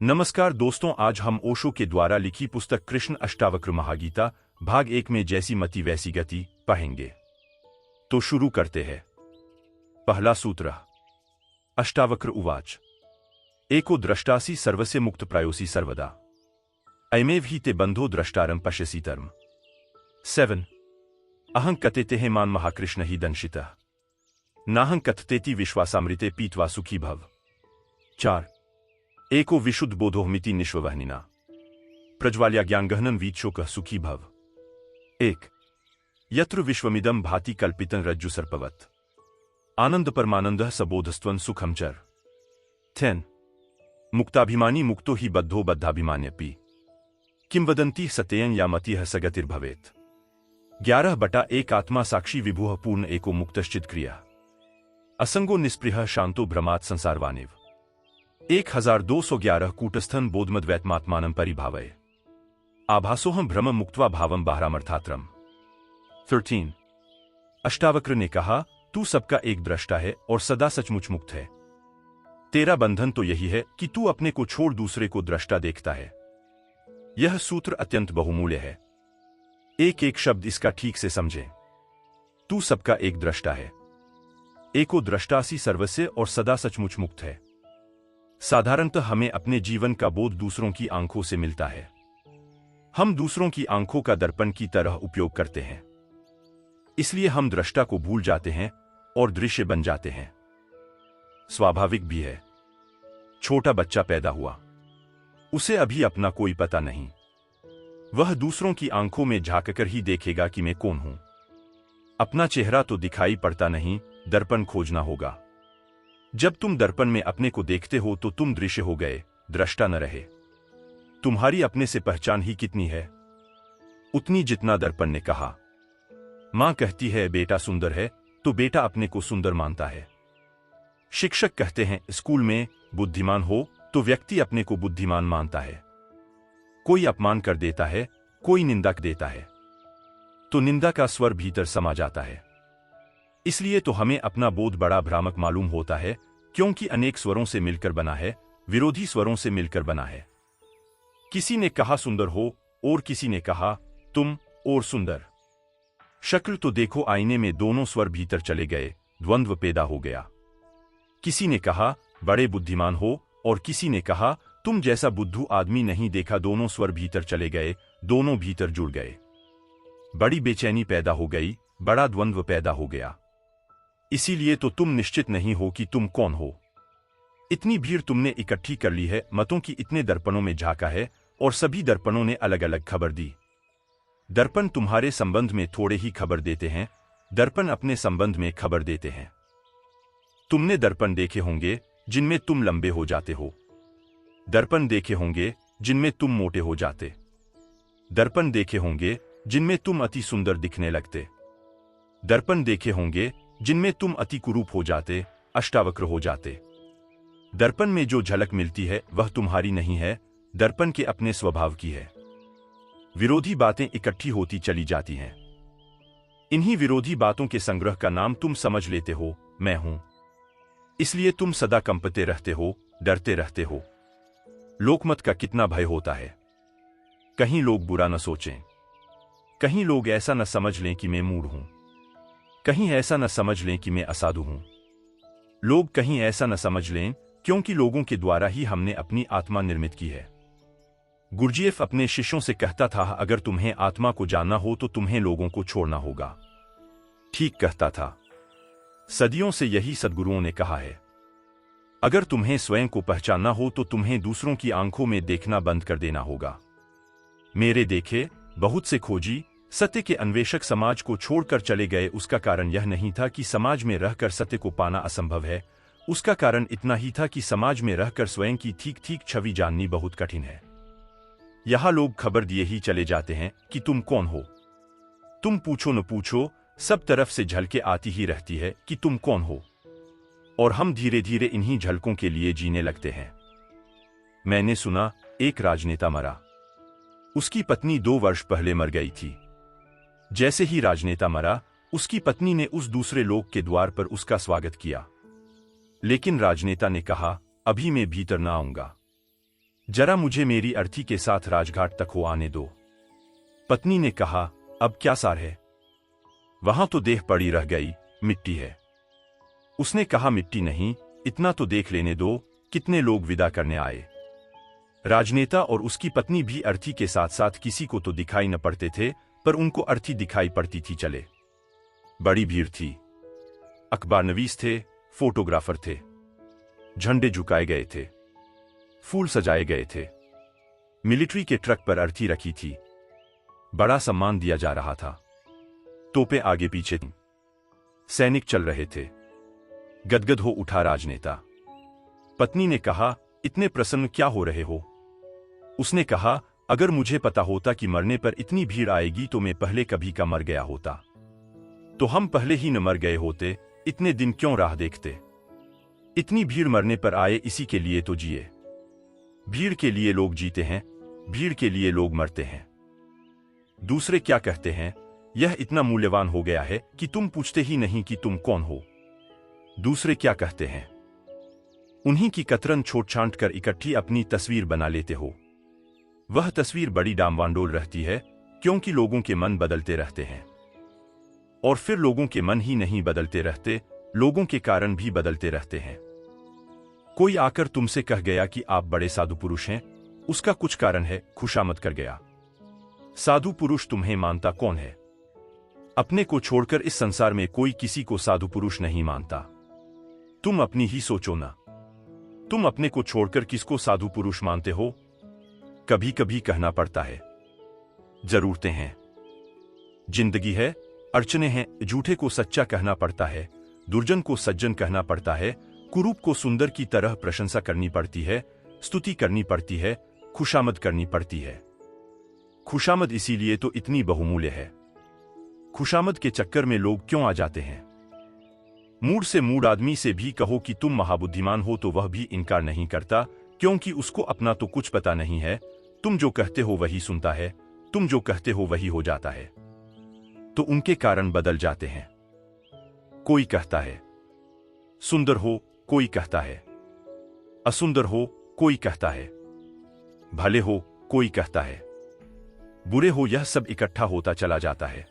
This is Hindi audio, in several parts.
नमस्कार दोस्तों, आज हम ओशो के द्वारा लिखी पुस्तक कृष्ण अष्टावक्र महागीता भाग 1 में जैसी मति वैसी गति पढ़ेंगे। तो शुरू करते हैं। पहला सूत्र। अष्टावक्र उवाच एको द्रष्टासि सर्वस्य मुक्त प्रायोसि सर्वदा अयमेव हि ते बंधो द्रष्टारं पश्यसि धर्म। 7 अहं कथेते मान महाकृष्ण हि दंशितः नाहं कथतेति विश्वासामृते पीत्वा सुखी भव। 4 एको विशुद्ध बोधोहमिति निश्ववहनिना प्रज्वाल्या ज्ञानगहनं वीतशोकः सुखी भव। 1 यत्र विश्वमिदं भाति कल्पितं रज्जु सर्पवत् आनंद परमानंदः सबोधस्त्वं सुखं चर। 10 मुक्ताभिमानी मुक्तो हि बद्धो बद्धाभिमान्यपि किं वदन्ति सत्यं या मतिः सगतिर्भवेत्। 11/1 आत्मा साक्षी विभुः पूर्ण एको मुक्तश्चित् क्रिया असंगो निस्पृहः शांतो भ्रमात् संसारवानेव। 1211 कूटस्थं बोधमद्वैतमात्मानं परिभावये आभासोहं भ्रम मुक्त्वा भावं बाहरामर्थात्रम। 13 अष्टावक्र ने कहा, तू सबका एक दृष्टा है और सदा सचमुच मुक्त है। तेरा बंधन तो यही है कि तू अपने को छोड़ दूसरे को दृष्टा देखता है। यह सूत्र अत्यंत बहुमूल्य है। एक एक शब्द इसका ठीक से समझें। तू सबका एक दृष्टा है। एको द्रष्टासि सर्वस्य और सदा सचमुच मुक्त है। साधारणतः हमें अपने जीवन का बोध दूसरों की आंखों से मिलता है। हम दूसरों की आंखों का दर्पण की तरह उपयोग करते हैं, इसलिए हम दृष्टा को भूल जाते हैं और दृश्य बन जाते हैं। स्वाभाविक भी है। छोटा बच्चा पैदा हुआ, उसे अभी अपना कोई पता नहीं। वह दूसरों की आंखों में झांककर ही देखेगा कि मैं कौन हूं। अपना चेहरा तो दिखाई पड़ता नहीं, दर्पण खोजना होगा। जब तुम दर्पण में अपने को देखते हो तो तुम दृश्य हो गए, दृष्टा न रहे। तुम्हारी अपने से पहचान ही कितनी है? उतनी जितना दर्पण ने कहा। मां कहती है बेटा सुंदर है, तो बेटा अपने को सुंदर मानता है। शिक्षक कहते हैं स्कूल में बुद्धिमान हो, तो व्यक्ति अपने को बुद्धिमान मानता है। कोई अपमान कर देता है, कोई निंदा देता है, तो निंदा का स्वर भीतर समा जाता है। इसलिए तो हमें अपना बोध बड़ा भ्रामक मालूम होता है, क्योंकि अनेक स्वरों से मिलकर बना है, विरोधी स्वरों से मिलकर बना है। किसी ने कहा सुंदर हो और किसी ने कहा तुम और सुंदर। शक्ल तो देखो आईने में, दोनों स्वर भीतर चले गए, द्वंद्व पैदा हो गया। किसी ने कहा बड़े बुद्धिमान हो और किसी ने कहा तुम जैसा बुद्धू आदमी नहीं देखा, दोनों स्वर भीतर चले गए, दोनों भीतर जुड़ गए। बड़ी बेचैनी पैदा हो गई, बड़ा द्वंद्व पैदा हो गया। इसीलिए तो तुम निश्चित नहीं हो कि तुम कौन हो। इतनी भीड़ तुमने इकट्ठी कर ली है, मतों की इतने दर्पणों में झांका है और सभी दर्पणों ने अलग अलग खबर दी। दर्पण तुम्हारे संबंध में थोड़े ही खबर देते हैं, दर्पण अपने संबंध में खबर देते हैं। तुमने दर्पण देखे होंगे जिनमें तुम लंबे हो जाते हो, दर्पण देखे होंगे जिनमें तुम मोटे हो जाते, दर्पण देखे होंगे जिनमें तुम अति सुंदर दिखने लगते, दर्पण देखे होंगे जिनमें तुम अति कुरूप हो जाते, अष्टावक्र हो जाते। दर्पण में जो झलक मिलती है वह तुम्हारी नहीं है, दर्पण के अपने स्वभाव की है। विरोधी बातें इकट्ठी होती चली जाती हैं। इन्हीं विरोधी बातों के संग्रह का नाम तुम समझ लेते हो मैं हूं। इसलिए तुम सदा कंपते रहते हो, डरते रहते हो। लोकमत का कितना भय होता है। कहीं लोग बुरा न सोचें, कहीं लोग ऐसा न समझ लें कि मैं मूढ़ हूं, कहीं ऐसा न समझ लें कि मैं असाधु हूं। लोग कहीं ऐसा न समझ लें, क्योंकि लोगों के द्वारा ही हमने अपनी आत्मा निर्मित की है। गुरजीएफ अपने शिष्यों से कहता था, अगर तुम्हें आत्मा को जानना हो तो तुम्हें लोगों को छोड़ना होगा। ठीक कहता था। सदियों से यही सद्गुरुओं ने कहा है। अगर तुम्हें स्वयं को पहचानना हो तो तुम्हें दूसरों की आंखों में देखना बंद कर देना होगा। मेरे देखे बहुत से खोजी सत्य के अन्वेषक समाज को छोड़कर चले गए। उसका कारण यह नहीं था कि समाज में रहकर सत्य को पाना असंभव है, उसका कारण इतना ही था कि समाज में रहकर स्वयं की ठीक ठीक छवि जाननी बहुत कठिन है। यहां लोग खबर दिए ही चले जाते हैं कि तुम कौन हो। तुम पूछो न पूछो, सब तरफ से झलके आती ही रहती है कि तुम कौन हो, और हम धीरे धीरे इन्हीं झलकों के लिए जीने लगते हैं। मैंने सुना एक राजनेता मरा, उसकी पत्नी 2 वर्ष पहले मर गई थी। जैसे ही राजनेता मरा, उसकी पत्नी ने उस दूसरे लोक के द्वार पर उसका स्वागत किया। लेकिन राजनेता ने कहा, अभी मैं भीतर न आऊंगा। जरा मुझे मेरी अर्थी के साथ राजघाट तक हो आने दो। पत्नी ने कहा, अब क्या सार है? वहां तो देह पड़ी रह गई, मिट्टी है। उसने कहा, मिट्टी नहीं, इतना तो देख लेने दो, कितने लोग विदा करने आए। राजनेता और उसकी पत्नी भी अर्थी के साथ साथ किसी को तो दिखाई न पड़ते थे, पर उनको अर्थी दिखाई पड़ती थी। चले, बड़ी भीड़ थी। अखबारनवीस थे, फोटोग्राफर थे, झंडे झुकाए गए थे, फूल सजाए गए थे। मिलिट्री के ट्रक पर अर्थी रखी थी। बड़ा सम्मान दिया जा रहा था। तोपें आगे पीछे थीं। सैनिक चल रहे थे। गदगद हो उठा राजनेता। पत्नी ने कहा, इतने प्रसन्न क्या हो रहे हो? उसने कहा, अगर मुझे पता होता कि मरने पर इतनी भीड़ आएगी तो मैं पहले कभी का मर गया होता। तो हम पहले ही न मर गए होते, इतने दिन क्यों राह देखते? इतनी भीड़ मरने पर आए, इसी के लिए तो जिए। भीड़ के लिए लोग जीते हैं, भीड़ के लिए लोग मरते हैं। दूसरे क्या कहते हैं, यह इतना मूल्यवान हो गया है कि तुम पूछते ही नहीं कि तुम कौन हो। दूसरे क्या कहते हैं, उन्हीं की कतरन छोट छांट कर इकट्ठी अपनी तस्वीर बना लेते हो। वह तस्वीर बड़ी डामवांडोल रहती है, क्योंकि लोगों के मन बदलते रहते हैं। और फिर लोगों के मन ही नहीं बदलते रहते, लोगों के कारण भी बदलते रहते हैं। कोई आकर तुमसे कह गया कि आप बड़े साधु पुरुष हैं, उसका कुछ कारण है, खुशामद कर गया। साधु पुरुष तुम्हें मानता कौन है? अपने को छोड़कर इस संसार में कोई किसी को साधु पुरुष नहीं मानता। तुम अपनी ही सोचो ना, तुम अपने को छोड़कर किसको साधु पुरुष मानते हो? कभी कभी कहना पड़ता है। जरूरतें हैं, जिंदगी है, अड़चने हैं। झूठे को सच्चा कहना पड़ता है, दुर्जन को सज्जन कहना पड़ता है, कुरूप को सुंदर की तरह प्रशंसा करनी पड़ती है, स्तुति करनी पड़ती है, खुशामद करनी पड़ती है। खुशामद इसीलिए तो इतनी बहुमूल्य है। खुशामद के चक्कर में लोग क्यों आ जाते हैं? मूड से मूड आदमी से भी कहो कि तुम महाबुद्धिमान हो तो वह भी इनकार नहीं करता, क्योंकि उसको अपना तो कुछ पता नहीं है। तुम जो कहते हो वही सुनता है, तुम जो कहते हो वही हो जाता है। तो उनके कारण बदल जाते हैं। कोई कहता है सुंदर हो, कोई कहता है असुंदर हो, कोई कहता है भले हो, कोई कहता है बुरे हो। यह सब इकट्ठा होता चला जाता है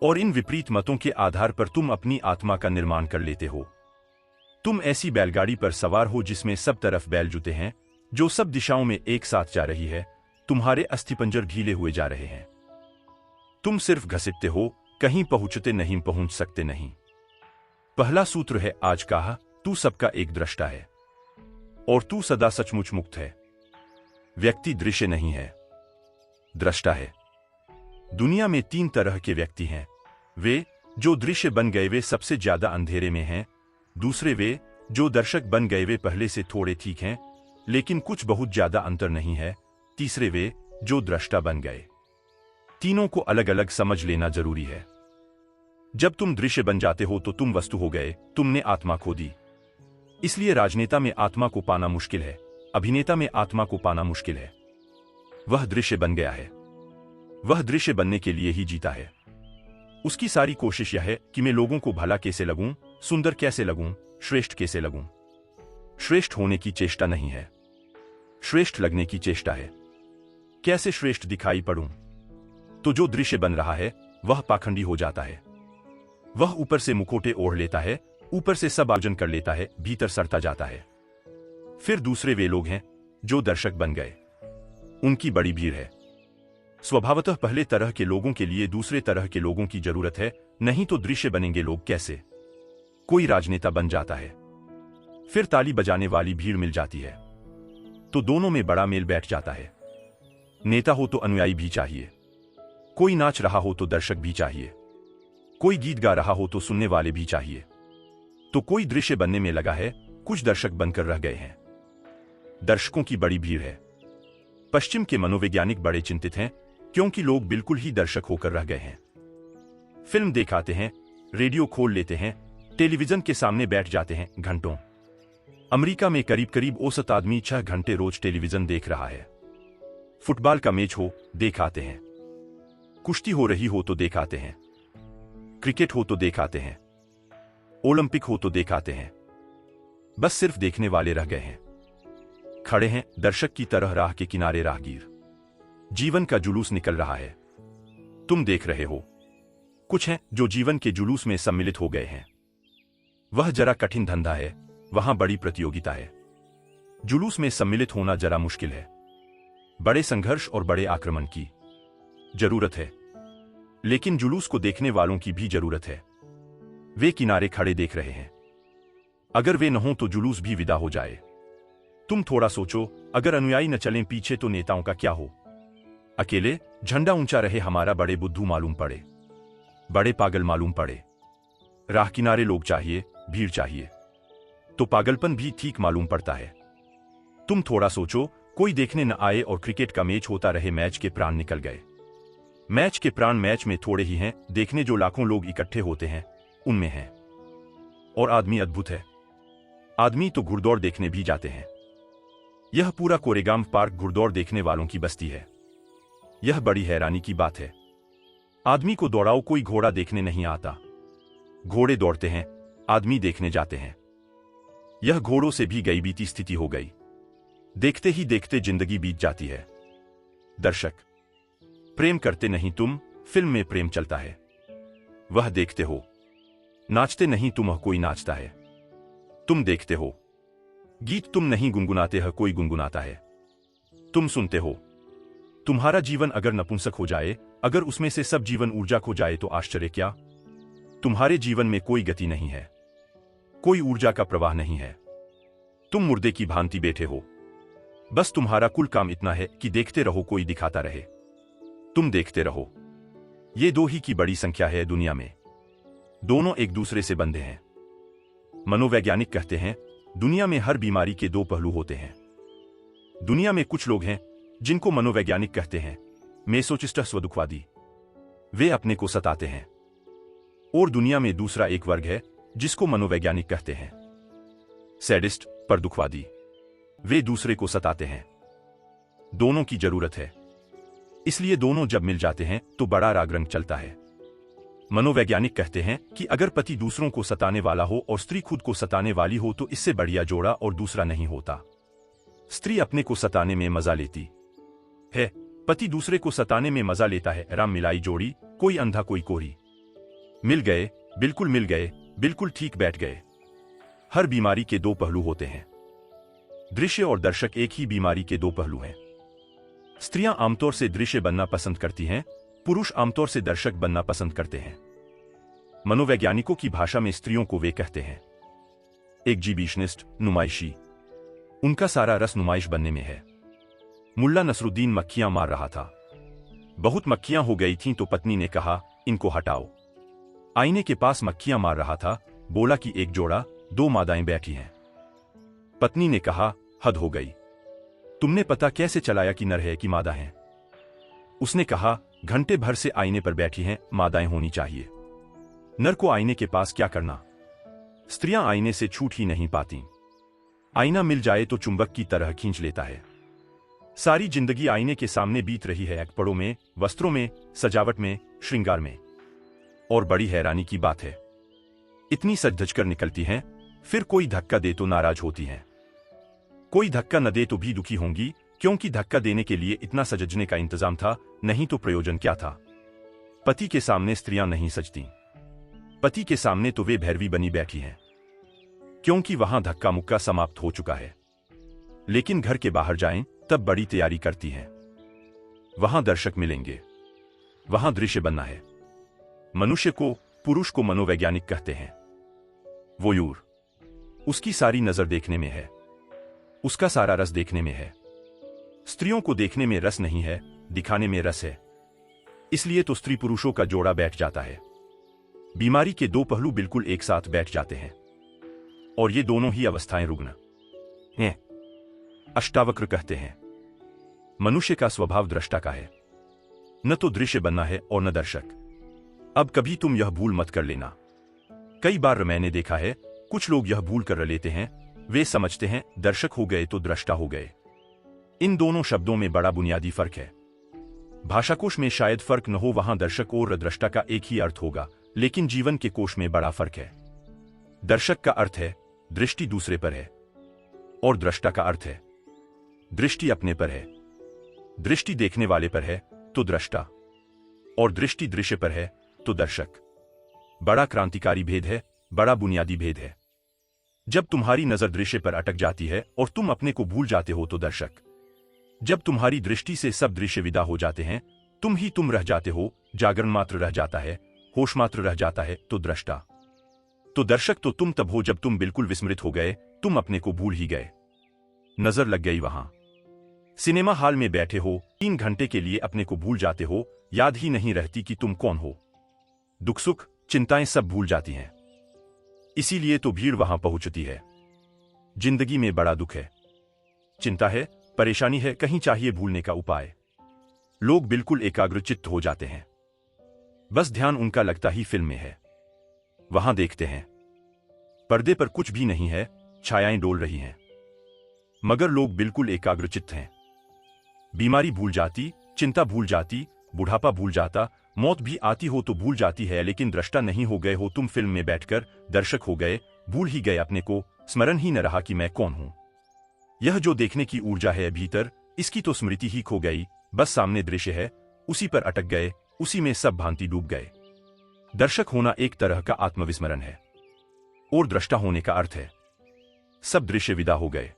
और इन विपरीत मतों के आधार पर तुम अपनी आत्मा का निर्माण कर लेते हो। तुम ऐसी बैलगाड़ी पर सवार हो जिसमें सब तरफ बैल जुते हैं, जो सब दिशाओं में एक साथ जा रही है। तुम्हारे अस्थिपंजर ढीले हुए जा रहे हैं। तुम सिर्फ घसीटते हो, कहीं पहुंचते नहीं, पहुंच सकते नहीं। पहला सूत्र है आज का, तू सबका एक दृष्टा है और तू सदा सचमुच मुक्त है। व्यक्ति दृश्य नहीं है, दृष्टा है। दुनिया में 3 तरह के व्यक्ति हैं। वे जो दृश्य बन गए वे सबसे ज्यादा अंधेरे में हैं। दूसरे वे जो दर्शक बन गए वे पहले से थोड़े ठीक हैं, लेकिन कुछ बहुत ज्यादा अंतर नहीं है। तीसरे वे जो दृष्टा बन गए। तीनों को अलग अलग समझ लेना जरूरी है। जब तुम दृश्य बन जाते हो तो तुम वस्तु हो गए, तुमने आत्मा खो दी। इसलिए राजनेता में आत्मा को पाना मुश्किल है, अभिनेता में आत्मा को पाना मुश्किल है। वह दृश्य बन गया है, वह दृश्य बनने के लिए ही जीता है। उसकी सारी कोशिश यह है कि मैं लोगों को भला कैसे लगूं, सुंदर कैसे लगूं, श्रेष्ठ कैसे लगूं। श्रेष्ठ होने की चेष्टा नहीं है, श्रेष्ठ लगने की चेष्टा है। कैसे श्रेष्ठ दिखाई पड़ूं? तो जो दृश्य बन रहा है वह पाखंडी हो जाता है। वह ऊपर से मुखोटे ओढ़ लेता है, ऊपर से सब आयोजन कर लेता है, भीतर सड़ता जाता है। फिर दूसरे वे लोग हैं जो दर्शक बन गए। उनकी बड़ी भीड़ है। स्वभावतः पहले तरह के लोगों के लिए दूसरे तरह के लोगों की जरूरत है, नहीं तो दृश्य बनेंगे लोग कैसे? कोई राजनेता बन जाता है, फिर ताली बजाने वाली भीड़ मिल जाती है, तो दोनों में बड़ा मेल बैठ जाता है। नेता हो तो अनुयायी भी चाहिए, कोई नाच रहा हो तो दर्शक भी चाहिए, कोई गीत गा रहा हो तो सुनने वाले भी चाहिए। तो कोई दृश्य बनने में लगा है, कुछ दर्शक बनकर रह गए हैं। दर्शकों की बड़ी भीड़ है। पश्चिम के मनोवैज्ञानिक बड़े चिंतित हैं, क्योंकि लोग बिल्कुल ही दर्शक होकर रह गए हैं। फिल्म दिखाते हैं, रेडियो खोल लेते हैं, टेलीविजन के सामने बैठ जाते हैं घंटों। अमेरिका में करीब करीब औसत आदमी 6 घंटे रोज टेलीविजन देख रहा है। फुटबॉल का मैच हो दिखाते हैं, कुश्ती हो रही हो तो दिखाते हैं, क्रिकेट हो तो दिखाते हैं, ओलंपिक हो तो दिखाते हैं। बस सिर्फ देखने वाले रह गए हैं। खड़े हैं दर्शक की तरह राह के किनारे राहगीर। जीवन का जुलूस निकल रहा है, तुम देख रहे हो। कुछ हैं जो जीवन के जुलूस में सम्मिलित हो गए हैं। वह जरा कठिन धंधा है, वहां बड़ी प्रतियोगिता है। जुलूस में सम्मिलित होना जरा मुश्किल है। बड़े संघर्ष और बड़े आक्रमण की जरूरत है, लेकिन जुलूस को देखने वालों की भी जरूरत है। वे किनारे खड़े देख रहे हैं। अगर वे न हों तो जुलूस भी विदा हो जाए। तुम थोड़ा सोचो, अगर अनुयायी न चलें पीछे तो नेताओं का क्या हो? अकेले झंडा ऊंचा रहे हमारा, बड़े बुद्धू मालूम पड़े, बड़े पागल मालूम पड़े। राह किनारे लोग चाहिए, भीड़ चाहिए, तो पागलपन भी ठीक मालूम पड़ता है। तुम थोड़ा सोचो, कोई देखने न आए और क्रिकेट का मैच होता रहे, मैच के प्राण निकल गए। मैच के प्राण मैच में थोड़े ही हैं, देखने जो लाखों लोग इकट्ठे होते हैं उनमें हैं। और आदमी अद्भुत है। आदमी तो घुड़दौड़ देखने भी जाते हैं। यह पूरा कोरेगांव पार्क घुड़दौड़ देखने वालों की बस्ती है। यह बड़ी हैरानी की बात है। आदमी को दौड़ाओ, कोई घोड़ा देखने नहीं आता। घोड़े दौड़ते हैं, आदमी देखने जाते हैं। यह घोड़ों से भी गई बीती स्थिति हो गई। देखते ही देखते जिंदगी बीत जाती है। दर्शक प्रेम करते नहीं तुम, फिल्म में प्रेम चलता है। वह देखते हो। नाचते नहीं तुम, कोई नाचता है। तुम देखते हो। गीत तुम नहीं गुनगुनाते हो, कोई गुनगुनाता है। तुम सुनते हो। तुम्हारा जीवन अगर नपुंसक हो जाए, अगर उसमें से सब जीवन ऊर्जा खो जाए तो आश्चर्य क्या? तुम्हारे जीवन में कोई गति नहीं है, कोई ऊर्जा का प्रवाह नहीं है। तुम मुर्दे की भांति बैठे हो। बस तुम्हारा कुल काम इतना है कि देखते रहो, कोई दिखाता रहे। तुम देखते रहो। ये दो ही की बड़ी संख्या है दुनिया में। दोनों एक दूसरे से बंधे हैं। मनोवैज्ञानिक कहते हैं दुनिया में हर बीमारी के दो पहलू होते हैं। दुनिया में कुछ लोग हैं जिनको मनोवैज्ञानिक कहते हैं मेसोचिस्ट स्वदुखवादी। वे अपने को सताते हैं। और दुनिया में दूसरा एक वर्ग है जिसको मनोवैज्ञानिक कहते हैं सैडिस्ट, परदुखवादी। वे दूसरे को सताते हैं। दोनों की जरूरत है, इसलिए दोनों जब मिल जाते हैं तो बड़ा रागरंग चलता है। मनोवैज्ञानिक कहते हैं कि अगर पति दूसरों को सताने वाला हो और स्त्री खुद को सताने वाली हो तो इससे बढ़िया जोड़ा और दूसरा नहीं होता। स्त्री अपने को सताने में मजा लेती है, पति दूसरे को सताने में मजा लेता है। राम मिलाई जोड़ी, कोई अंधा कोई कोरी। मिल गए, बिल्कुल मिल गए, बिल्कुल ठीक बैठ गए। हर बीमारी के दो पहलू होते हैं। दृश्य और दर्शक एक ही बीमारी के दो पहलू हैं। स्त्रियां आमतौर से दृश्य बनना पसंद करती हैं, पुरुष आमतौर से दर्शक बनना पसंद करते हैं। मनोवैज्ञानिकों की भाषा में स्त्रियों को वे कहते हैं एग्जीबिशनिस्ट, नुमाइशी। उनका सारा रस नुमाइश बनने में है। मुल्ला नसरुद्दीन मक्खियां मार रहा था। बहुत मक्खियां हो गई थीं तो पत्नी ने कहा इनको हटाओ। आईने के पास मक्खियां मार रहा था, बोला कि एक जोड़ा, दो मादाएं बैठी हैं। पत्नी ने कहा हद हो गई, तुमने पता कैसे चलाया कि नर है कि मादा है? उसने कहा घंटे भर से आईने पर बैठी हैं, मादाएं होनी चाहिए। नर को आईने के पास क्या करना? स्त्रियां आईने से छूट ही नहीं पाती। आईना मिल जाए तो चुंबक की तरह खींच लेता है। सारी जिंदगी आईने के सामने बीत रही है, कपड़ों में, वस्त्रों में, सजावट में, श्रृंगार में। और बड़ी हैरानी की बात है, इतनी सज धज कर निकलती हैं, फिर कोई धक्का दे तो नाराज होती हैं। कोई धक्का न दे तो भी दुखी होंगी, क्योंकि धक्का देने के लिए इतना सजने का इंतजाम था, नहीं तो प्रयोजन क्या था? पति के सामने स्त्रियां नहीं सजती। पति के सामने तो वे भैरवी बनी बैठी हैं, क्योंकि वहां धक्का मुक्का समाप्त हो चुका है। लेकिन घर के बाहर जाएं तब बड़ी तैयारी करती हैं। वहां दर्शक मिलेंगे, वहां दृश्य बनना है। मनुष्य को, पुरुष को मनोवैज्ञानिक कहते हैं वोयूर। उसकी सारी नजर देखने में है, उसका सारा रस देखने में है। स्त्रियों को देखने में रस नहीं है, दिखाने में रस है। इसलिए तो स्त्री पुरुषों का जोड़ा बैठ जाता है। बीमारी के दो पहलू बिल्कुल एक साथ बैठ जाते हैं, और ये दोनों ही अवस्थाएं रुग्ण हैं। अष्टावक्र कहते हैं मनुष्य का स्वभाव दृष्टा का है, न तो दृश्य बनना है और न दर्शक। अब कभी तुम यह भूल मत कर लेना। कई बार मैंने देखा है कुछ लोग यह भूल कर लेते हैं, वे समझते हैं दर्शक हो गए तो दृष्टा हो गए। इन दोनों शब्दों में बड़ा बुनियादी फर्क है। भाषाकोश में शायद फर्क न हो, वहां दर्शक और दृष्टा का एक ही अर्थ होगा, लेकिन जीवन के कोश में बड़ा फर्क है। दर्शक का अर्थ है दृष्टि दूसरे पर है, और दृष्टा का अर्थ है दृष्टि अपने पर है, दृष्टि देखने वाले पर है तो दृष्टा, और दृष्टि दृश्य पर है तो दर्शक। बड़ा क्रांतिकारी भेद है, बड़ा बुनियादी भेद है। जब तुम्हारी नजर दृश्य पर अटक जाती है और तुम अपने को भूल जाते हो तो दर्शक। जब तुम्हारी दृष्टि से सब दृश्य विदा हो जाते हैं, तुम ही तुम रह जाते हो, जागरण मात्र रह जाता है, होश मात्र रह जाता है तो दृष्टा। तो दर्शक तो तुम तब हो जब तुम बिल्कुल विस्मृत हो गए, तुम अपने को भूल ही गए। नजर लग गई वहां। सिनेमा हॉल में बैठे हो, 3 घंटे के लिए अपने को भूल जाते हो, याद ही नहीं रहती कि तुम कौन हो। दुख सुख चिंताएं सब भूल जाती हैं। इसीलिए तो भीड़ वहां पहुंचती है। जिंदगी में बड़ा दुख है, चिंता है, परेशानी है, कहीं चाहिए भूलने का उपाय। लोग बिल्कुल एकाग्रचित्त हो जाते हैं, बस ध्यान उनका लगता ही फिल्म में है। वहां देखते हैं पर्दे पर कुछ भी नहीं है, छायाएं डोल रही हैं, मगर लोग बिल्कुल एकाग्रचित्त हैं। बीमारी भूल जाती, चिंता भूल जाती, बुढ़ापा भूल जाता, मौत भी आती हो तो भूल जाती है, लेकिन दृष्टा नहीं हो गए हो तुम फिल्म में बैठकर, दर्शक हो गए, भूल ही गए अपने को, स्मरण ही न रहा कि मैं कौन हूं। यह जो देखने की ऊर्जा है भीतर, इसकी तो स्मृति ही खो गई, बस सामने दृश्य है, उसी पर अटक गए, उसी में सब भांति डूब गए। दर्शक होना एक तरह का आत्मविस्मरण है, और दृष्टा होने का अर्थ है सब दृश्य विदा हो गए,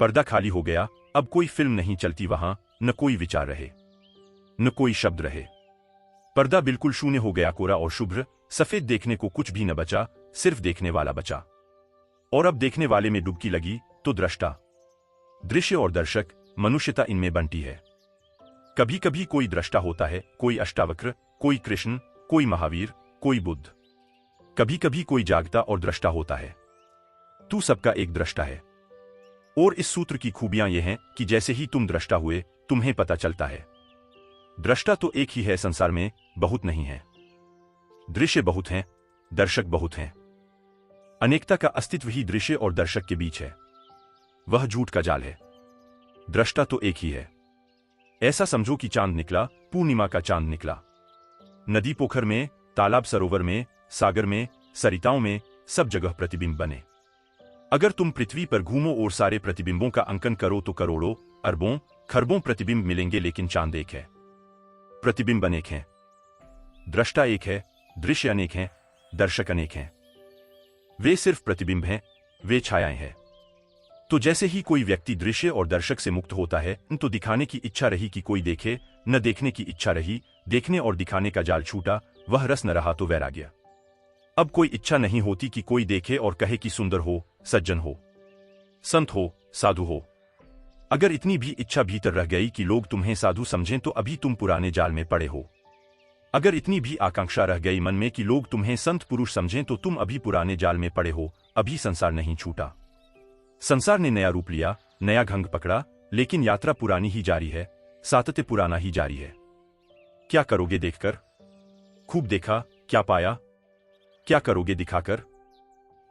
पर्दा खाली हो गया, अब कोई फिल्म नहीं चलती वहां, न कोई विचार रहे, न कोई शब्द रहे। पर्दा बिल्कुल शून्य हो गया, कोरा और शुभ्र, सफेद, देखने को कुछ भी न बचा, सिर्फ देखने वाला बचा। और अब देखने वाले में डुबकी लगी तो दृष्टा, दृश्य और दर्शक, मनुष्यता इनमें बंटी है। कभी कभी कोई दृष्टा होता है, कोई अष्टावक्र, कोई कृष्ण, कोई महावीर, कोई बुद्ध। कभी कभी कोई जागता और दृष्टा होता है। तू सबका एक दृष्टा है। और इस सूत्र की खूबियां ये हैं कि जैसे ही तुम दृष्टा हुए, तुम्हें पता चलता है दृष्टा तो एक ही है, संसार में बहुत नहीं है। दृश्य बहुत हैं, दर्शक बहुत हैं। अनेकता का अस्तित्व ही दृश्य और दर्शक के बीच है। वह झूठ का जाल है, दृष्टा तो एक ही है। ऐसा समझो कि चांद निकला, पूर्णिमा का चांद निकला। नदी पोखर में, तालाब सरोवर में, सागर में, सरिताओं में, सब जगह प्रतिबिंब बने। अगर तुम पृथ्वी पर घूमो और सारे प्रतिबिंबों का अंकन करो तो करोड़ों, अरबों, खरबों प्रतिबिंब मिलेंगे, लेकिन चांद एक है, प्रतिबिंब अनेक हैं। दृष्टा एक है, दृश्य अनेक हैं, दर्शक अनेक हैं। वे सिर्फ प्रतिबिंब हैं, वे छायाएं हैं। तो जैसे ही कोई व्यक्ति दृश्य और दर्शक से मुक्त होता है, तो दिखाने की इच्छा रही कि कोई देखे, न देखने की इच्छा रही, देखने और दिखाने का जाल छूटा, वह रस न रहा तो वैराग्य। अब कोई इच्छा नहीं होती कि कोई देखे और कहे कि सुंदर हो, सज्जन हो, संत हो, साधु हो। अगर इतनी भी इच्छा भीतर रह गई कि लोग तुम्हें साधु समझें तो अभी तुम पुराने जाल में पड़े हो। अगर इतनी भी आकांक्षा रह गई मन में कि लोग तुम्हें संत पुरुष समझें तो तुम अभी पुराने जाल में पड़े हो, अभी संसार नहीं छूटा। संसार ने नया रूप लिया, नया ढंग पकड़ा, लेकिन यात्रा पुरानी ही जारी है, सातत्य पुराना ही जारी है। क्या करोगे देखकर? खूब देखा, क्या पाया? क्या करोगे दिखाकर?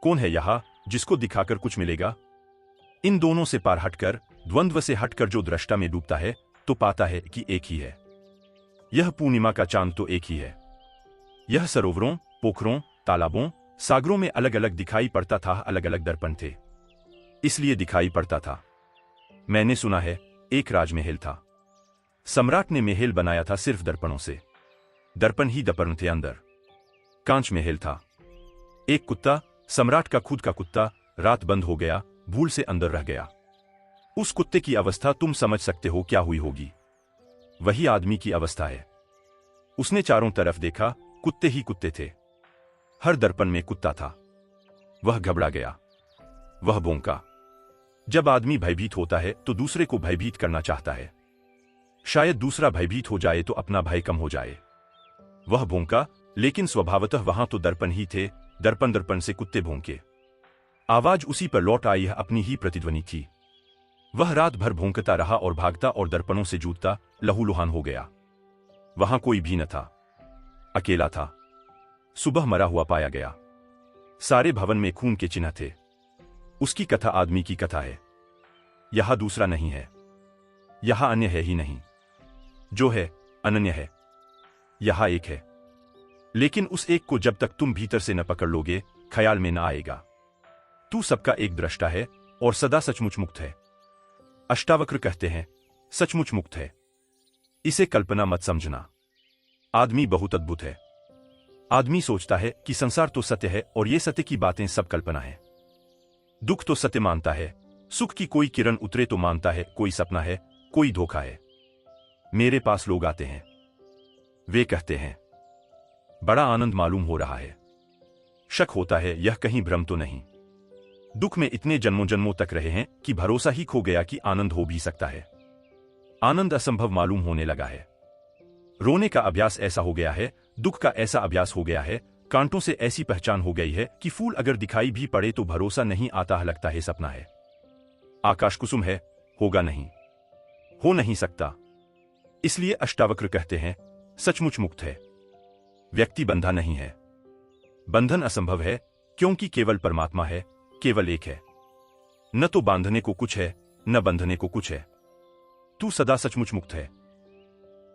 कौन है यहां जिसको दिखाकर कुछ मिलेगा? इन दोनों से पार हटकर, द्वंद्व से हटकर जो दृष्टा में डूबता है तो पाता है कि एक ही है। यह पूर्णिमा का चांद तो एक ही है। यह सरोवरों, पोखरों, तालाबों, सागरों में अलग अलग दिखाई पड़ता था, अलग अलग दर्पण थे, इसलिए दिखाई पड़ता था। मैंने सुना है एक राजमहल था, सम्राट ने महल बनाया था सिर्फ दर्पणों से। दर्पण ही दर्पण थे अंदर। कांच महल था। एक कुत्ता, सम्राट का खुद का कुत्ता, रात बंद हो गया, भूल से अंदर रह गया। उस कुत्ते की अवस्था तुम समझ सकते हो क्या हुई होगी। वही आदमी की अवस्था है। उसने चारों तरफ देखा, कुत्ते ही कुत्ते थे। हर दर्पण में कुत्ता था। वह घबरा गया, वह भौंका। जब आदमी भयभीत होता है तो दूसरे को भयभीत करना चाहता है। शायद दूसरा भयभीत हो जाए तो अपना भय कम हो जाए। वह भौंका, लेकिन स्वभावतः वहां तो दर्पण ही थे। दर्पण दर्पण से कुत्ते भौंके। आवाज उसी पर लौट आई, यह अपनी ही प्रतिध्वनि थी। वह रात भर भौंकता रहा और भागता और दर्पणों से जूझता, लहूलुहान हो गया। वहां कोई भी न था, अकेला था। सुबह मरा हुआ पाया गया। सारे भवन में खून के चिन्ह थे। उसकी कथा आदमी की कथा है। यहां दूसरा नहीं है, यहां अन्य है ही नहीं। जो है अनन्य है। यहां एक है, लेकिन उस एक को जब तक तुम भीतर से न पकड़ लोगे, ख्याल में न आएगा। तू सबका एक दृष्टा है और सदा सचमुच मुक्त है। अष्टावक्र कहते हैं, सचमुच मुक्त है। इसे कल्पना मत समझना। आदमी बहुत अद्भुत है। आदमी सोचता है कि संसार तो सत्य है और ये सत्य की बातें सब कल्पना है। दुख तो सत्य मानता है, सुख की कोई किरण उतरे तो मानता है कोई सपना है, कोई धोखा है। मेरे पास लोग आते हैं, वे कहते हैं, बड़ा आनंद मालूम हो रहा है। शक होता है यह कहीं भ्रम तो नहीं। दुख में इतने जन्मों जन्मों तक रहे हैं कि भरोसा ही खो गया कि आनंद हो भी सकता है। आनंद असंभव मालूम होने लगा है। रोने का अभ्यास ऐसा हो गया है, दुख का ऐसा अभ्यास हो गया है, कांटों से ऐसी पहचान हो गई है कि फूल अगर दिखाई भी पड़े तो भरोसा नहीं आता, लगता है सपना है। आकाश कुसुम है, होगा नहीं, हो नहीं सकता। इसलिए अष्टावक्र कहते हैं, सचमुच मुक्त है। व्यक्ति बंधा नहीं है। बंधन असंभव है क्योंकि केवल परमात्मा है, केवल एक है। न तो बांधने को कुछ है, न बंधने को कुछ है। तू सदा सचमुच मुक्त है।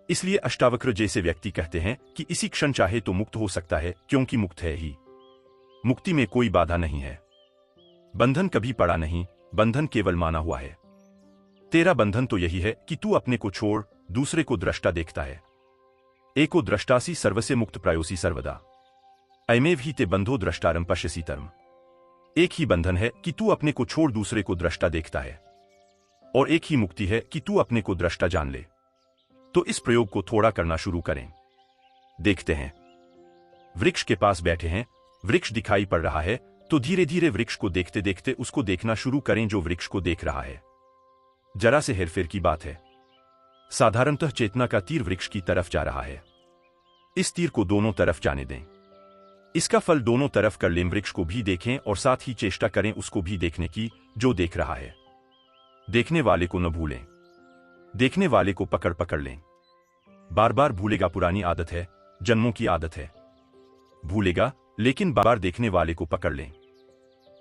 इसलिए अष्टावक्र जैसे व्यक्ति कहते हैं कि इसी क्षण चाहे तो मुक्त हो सकता है, क्योंकि मुक्त है ही। मुक्ति में कोई बाधा नहीं है। बंधन कभी पड़ा नहीं, बंधन केवल माना हुआ है। तेरा बंधन तो यही है कि तू अपने को छोड़ दूसरे को दृष्टा देखता है। एको दृष्टासी सर्वसे मुक्त प्रायोसी सर्वदा। अयमेव ही ते बंधो दृष्टारम पश्यसी तरम। एक ही बंधन है कि तू अपने को छोड़ दूसरे को दृष्टा देखता है, और एक ही मुक्ति है कि तू अपने को दृष्टा जान ले। तो इस प्रयोग को थोड़ा करना शुरू करें। देखते हैं, वृक्ष के पास बैठे हैं, वृक्ष दिखाई पड़ रहा है, तो धीरे धीरे वृक्ष को देखते देखते उसको देखना शुरू करें जो वृक्ष को देख रहा है। जरा से हेरफेर की बात है। साधारणतः चेतना का तीर वृक्ष की तरफ जा रहा है। इस तीर को दोनों तरफ जाने दें। इसका फल दोनों तरफ कर लें। वृक्ष को भी देखें और साथ ही चेष्टा करें उसको भी देखने की जो देख रहा है। देखने वाले को न भूलें, देखने वाले को पकड़ पकड़ लें। बार बार भूलेगा, पुरानी आदत है, जन्मों की आदत है। भूलेगा, लेकिन बार बार देखने वाले को पकड़ लें।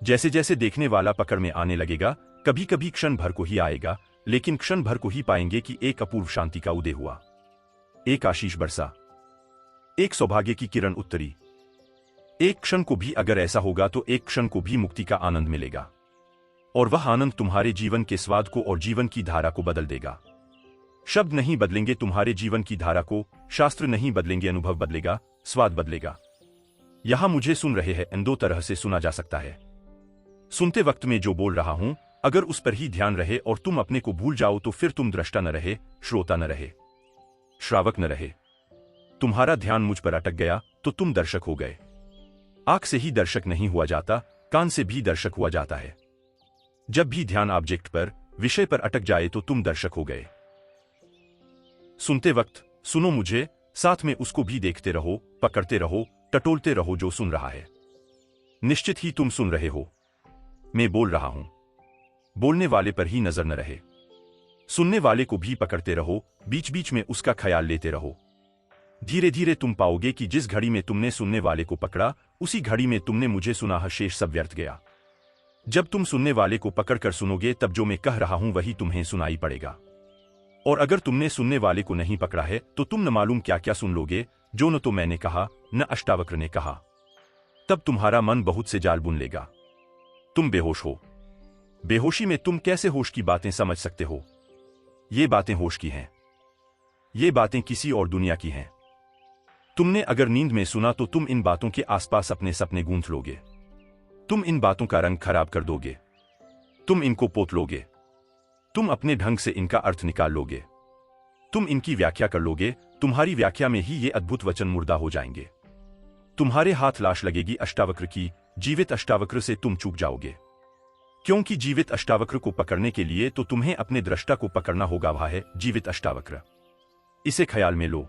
जैसे जैसे देखने वाला पकड़ में आने लगेगा, कभी कभी क्षण भर को ही आएगा, लेकिन क्षण भर को ही पाएंगे कि एक अपूर्व शांति का उदय हुआ, एक आशीष बरसा, एक सौभाग्य की किरण उत्तरी। एक क्षण को भी अगर ऐसा होगा तो एक क्षण को भी मुक्ति का आनंद मिलेगा, और वह आनंद तुम्हारे जीवन के स्वाद को और जीवन की धारा को बदल देगा। शब्द नहीं बदलेंगे तुम्हारे जीवन की धारा को, शास्त्र नहीं बदलेंगे, अनुभव बदलेगा, स्वाद बदलेगा। यहां मुझे सुन रहे हैं, इन दो तरह से सुना जा सकता है। सुनते वक्त में जो बोल रहा हूं, अगर उस पर ही ध्यान रहे और तुम अपने को भूल जाओ तो फिर तुम दृष्टा न रहे, श्रोता न रहे, श्रावक न रहे। तुम्हारा ध्यान मुझ पर अटक गया तो तुम दर्शक हो गए। आंख से ही दर्शक नहीं हुआ जाता, कान से भी दर्शक हुआ जाता है। जब भी ध्यान ऑब्जेक्ट पर, विषय पर अटक जाए तो तुम दर्शक हो गए। सुनते वक्त सुनो मुझे, साथ में उसको भी देखते रहो, पकड़ते रहो, टटोलते रहो जो सुन रहा है। निश्चित ही तुम सुन रहे हो, मैं बोल रहा हूं। बोलने वाले पर ही नजर न रहे, सुनने वाले को भी पकड़ते रहो, बीच बीच में उसका ख्याल लेते रहो। धीरे धीरे तुम पाओगे कि जिस घड़ी में तुमने सुनने वाले को पकड़ा, उसी घड़ी में तुमने मुझे सुना, शेष सब व्यर्थ गया। जब तुम सुनने वाले को पकड़कर सुनोगे तब जो मैं कह रहा हूं वही तुम्हें सुनाई पड़ेगा। और अगर तुमने सुनने वाले को नहीं पकड़ा है तो तुम न मालूम क्या क्या सुन लोगे, जो न तो मैंने कहा न अष्टावक्र ने कहा। तब तुम्हारा मन बहुत से जाल बुन लेगा। तुम बेहोश हो। बेहोशी में तुम कैसे होश की बातें समझ सकते हो? ये बातें होश की हैं, ये बातें किसी और दुनिया की हैं। तुमने अगर नींद में सुना तो तुम इन बातों के आसपास अपने सपने गूंथ लोगे। तुम इन बातों का रंग खराब कर दोगे, तुम इनको पोत लोगे, तुम अपने ढंग से इनका अर्थ निकाल लोगे, तुम इनकी व्याख्या कर लोगे। तुम्हारी व्याख्या में ही ये अद्भुत वचन मुर्दा हो जाएंगे। तुम्हारे हाथ लाश लगेगी अष्टावक्र की, जीवित अष्टावक्र से तुम चूक जाओगे। क्योंकि जीवित अष्टावक्र को पकड़ने के लिए तो तुम्हें अपने दृष्टा को पकड़ना होगा, वह है जीवित अष्टावक्र। इसे ख्याल में लो।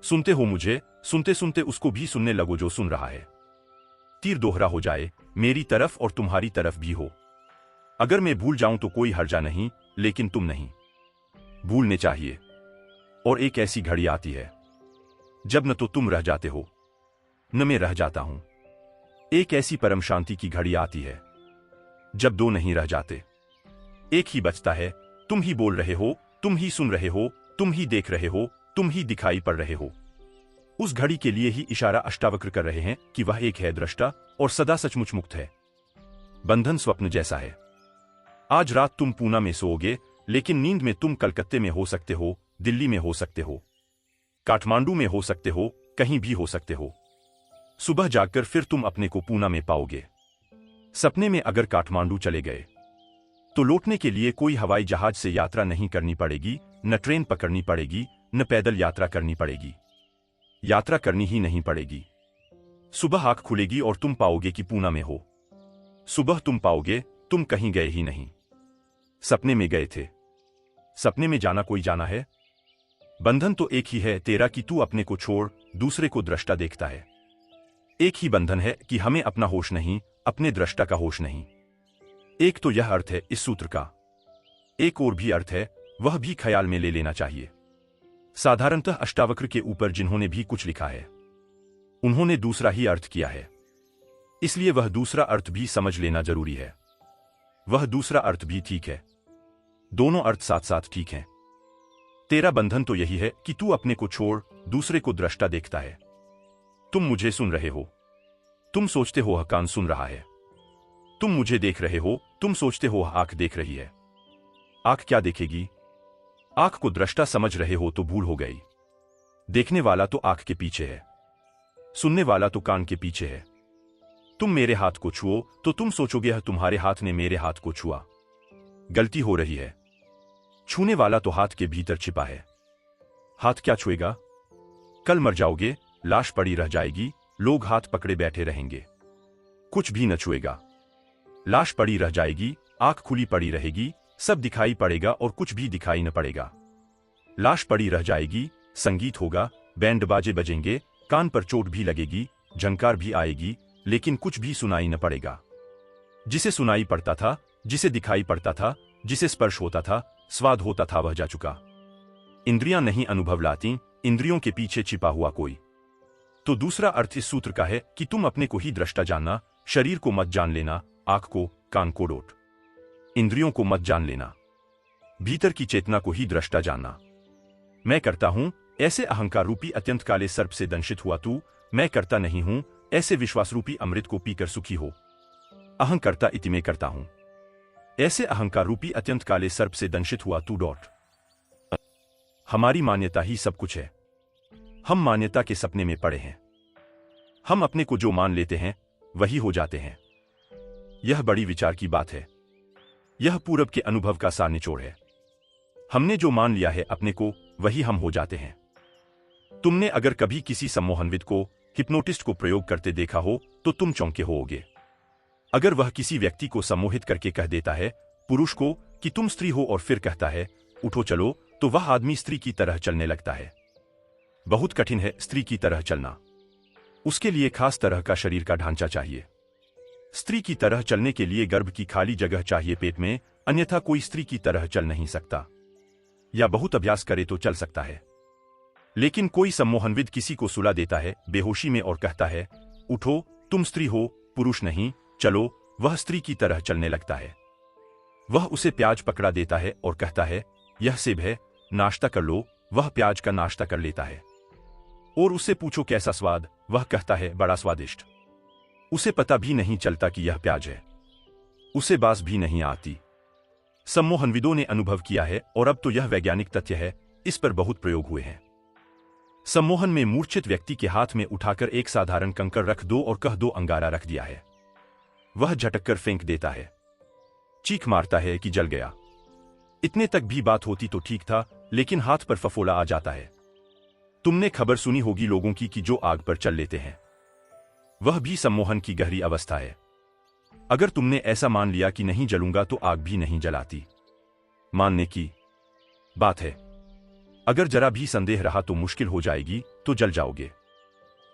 सुनते हो मुझे, सुनते सुनते उसको भी सुनने लगो जो सुन रहा है। तीर दोहरा हो जाए, मेरी तरफ और तुम्हारी तरफ भी हो। अगर मैं भूल जाऊं तो कोई हर्जा नहीं, लेकिन तुम नहीं भूलने चाहिए। और एक ऐसी घड़ी आती है जब न तो तुम रह जाते हो न मैं रह जाता हूं। एक ऐसी परम शांति की घड़ी आती है जब दो नहीं रह जाते, एक ही बचता है। तुम ही बोल रहे हो, तुम ही सुन रहे हो, तुम ही देख रहे हो, तुम ही दिखाई पड़ रहे हो। उस घड़ी के लिए ही इशारा अष्टावक्र कर रहे हैं कि वह एक है दृष्टा और सदा सचमुच मुक्त है। बंधन स्वप्न जैसा है। आज रात तुम पूना में सोओगे, लेकिन नींद में तुम कलकत्ते में हो सकते हो, दिल्ली में हो सकते हो, काठमांडू में हो सकते हो, कहीं भी हो सकते हो। सुबह जागकर फिर तुम अपने को पूना में पाओगे। सपने में अगर काठमांडू चले गए तो लौटने के लिए कोई हवाई जहाज से यात्रा नहीं करनी पड़ेगी, न ट्रेन पकड़नी पड़ेगी, न पैदल यात्रा करनी पड़ेगी। यात्रा करनी ही नहीं पड़ेगी। सुबह आंख खुलेगी और तुम पाओगे कि पूना में हो। सुबह तुम पाओगे तुम कहीं गए ही नहीं, सपने में गए थे। सपने में जाना कोई जाना है। बंधन तो एक ही है तेरा कि तू अपने को छोड़ दूसरे को दृष्टा देखता है। एक ही बंधन है कि हमें अपना होश नहीं, अपने दृष्टा का होश नहीं। एक तो यह अर्थ है इस सूत्र का। एक और भी अर्थ है, वह भी ख्याल में ले लेना चाहिए। साधारणतः अष्टावक्र के ऊपर जिन्होंने भी कुछ लिखा है उन्होंने दूसरा ही अर्थ किया है, इसलिए वह दूसरा अर्थ भी समझ लेना जरूरी है। वह दूसरा अर्थ भी ठीक है, दोनों अर्थ साथ साथ ठीक हैं। तेरा बंधन तो यही है कि तू अपने को छोड़ दूसरे को दृष्टा देखता है। तुम मुझे सुन रहे हो, तुम सोचते हो कान सुन रहा है। तुम मुझे देख रहे हो, तुम सोचते हो आंख देख रही है। आंख क्या देखेगी? आंख को दृष्टा समझ रहे हो तो भूल हो गई। देखने वाला तो आंख के पीछे है, सुनने वाला तो कान के पीछे है। तुम मेरे हाथ को छुओ तो तुम सोचोगे यह तुम्हारे हाथ ने मेरे हाथ को छुआ। गलती हो रही है। छूने वाला तो हाथ के भीतर छिपा है। हाथ क्या छुएगा? कल मर जाओगे, लाश पड़ी रह जाएगी, लोग हाथ पकड़े बैठे रहेंगे, कुछ भी न छुएगा। लाश पड़ी रह जाएगी, आंख खुली पड़ी रहेगी, सब दिखाई पड़ेगा और कुछ भी दिखाई न पड़ेगा। लाश पड़ी रह जाएगी, संगीत होगा, बैंड बाजे बजेंगे, कान पर चोट भी लगेगी, झंकार भी आएगी, लेकिन कुछ भी सुनाई न पड़ेगा। जिसे सुनाई पड़ता था, जिसे दिखाई पड़ता था, जिसे स्पर्श होता था, स्वाद होता था, वह जा चुका। इंद्रियां नहीं अनुभव लाती, इंद्रियों के पीछे छिपा हुआ कोई। तो दूसरा अर्थ इस सूत्र का है कि तुम अपने को ही दृष्टा जानना, शरीर को मत जान लेना, आंख को, कान को डोट, इंद्रियों को मत जान लेना, भीतर की चेतना को ही दृष्टा जानना। मैं करता हूं, ऐसे अहंकार रूपी अत्यंत काले सर्प से दंशित हुआ तू, मैं करता नहीं हूं, ऐसे विश्वास रूपी अमृत को पीकर सुखी हो। अहंकर्ता इति में करता हूं, ऐसे अहंकार रूपी अत्यंत काले सर्प से दंशित हुआ तू डॉट। हमारी मान्यता ही सब कुछ है। हम मान्यता के सपने में पड़े हैं। हम अपने को जो मान लेते हैं वही हो जाते हैं। यह बड़ी विचार की बात है। यह पूरब के अनुभव का सार निचोड़ है। हमने जो मान लिया है अपने को, वही हम हो जाते हैं। तुमने अगर कभी किसी सम्मोहनविद को, हिप्नोटिस्ट को प्रयोग करते देखा हो तो तुम चौंके होगे। अगर वह किसी व्यक्ति को सम्मोहित करके कह देता है, पुरुष को, कि तुम स्त्री हो, और फिर कहता है उठो चलो, तो वह आदमी स्त्री की तरह चलने लगता है। बहुत कठिन है स्त्री की तरह चलना। उसके लिए खास तरह का शरीर का ढांचा चाहिए। स्त्री की तरह चलने के लिए गर्भ की खाली जगह चाहिए पेट में, अन्यथा कोई स्त्री की तरह चल नहीं सकता। या बहुत अभ्यास करे तो चल सकता है। लेकिन कोई सम्मोहनविद किसी को सुला देता है बेहोशी में और कहता है उठो, तुम स्त्री हो, पुरुष नहीं, चलो, वह स्त्री की तरह चलने लगता है। वह उसे प्याज पकड़ा देता है और कहता है यह सेब है, नाश्ता कर लो, वह प्याज का नाश्ता कर लेता है। और उससे पूछो कैसा स्वाद, वह कहता है बड़ा स्वादिष्ट। उसे पता भी नहीं चलता कि यह प्याज है, उसे बास भी नहीं आती। सम्मोहनविदों ने अनुभव किया है और अब तो यह वैज्ञानिक तथ्य है, इस पर बहुत प्रयोग हुए हैं। सम्मोहन में मूर्छित व्यक्ति के हाथ में उठाकर एक साधारण कंकड़ रख दो और कह दो अंगारा रख दिया है। वह झटक कर फेंक देता है, चीख मारता है कि जल गया। इतने तक भी बात होती तो ठीक था, लेकिन हाथ पर फफोला आ जाता है। तुमने खबर सुनी होगी लोगों की कि जो आग पर चल लेते हैं, वह भी सम्मोहन की गहरी अवस्था है। अगर तुमने ऐसा मान लिया कि नहीं जलूंगा तो आग भी नहीं जलाती, मानने की बात है। अगर जरा भी संदेह रहा तो मुश्किल हो जाएगी, तो जल जाओगे।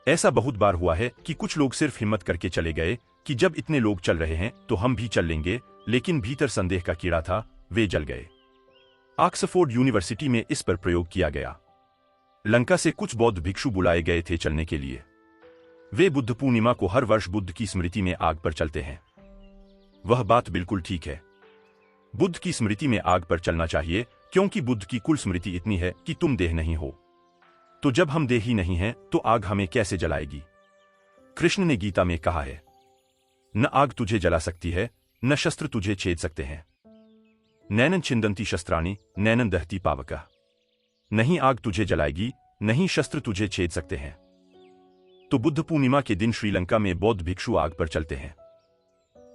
ऐसा बहुत बार हुआ है कि कुछ लोग सिर्फ हिम्मत करके चले गए कि जब इतने लोग चल रहे हैं तो हम भी चल लेंगे, लेकिन भीतर संदेह का कीड़ा था, वे जल गए। ऑक्सफोर्ड यूनिवर्सिटी में इस पर प्रयोग किया गया। लंका से कुछ बौद्ध भिक्षु बुलाए गए थे चलने के लिए। वे बुद्ध पूर्णिमा को हर वर्ष बुद्ध की स्मृति में आग पर चलते हैं। वह बात बिल्कुल ठीक है। बुद्ध की स्मृति में आग पर चलना चाहिए, क्योंकि बुद्ध की कुल स्मृति इतनी है कि तुम देह नहीं हो। तो जब हम देह ही नहीं हैं, तो आग हमें कैसे जलाएगी? कृष्ण ने गीता में कहा है, न आग तुझे जला सकती है, न शस्त्र तुझे छेद सकते हैं। नैनन छिंदंती शस्त्राणी नैनन दहती पावका। नहीं आग तुझे जलाएगी, नहीं शस्त्र तुझे छेद सकते हैं। तो बुद्ध पूर्णिमा के दिन श्रीलंका में बौद्ध भिक्षु आग पर चलते हैं।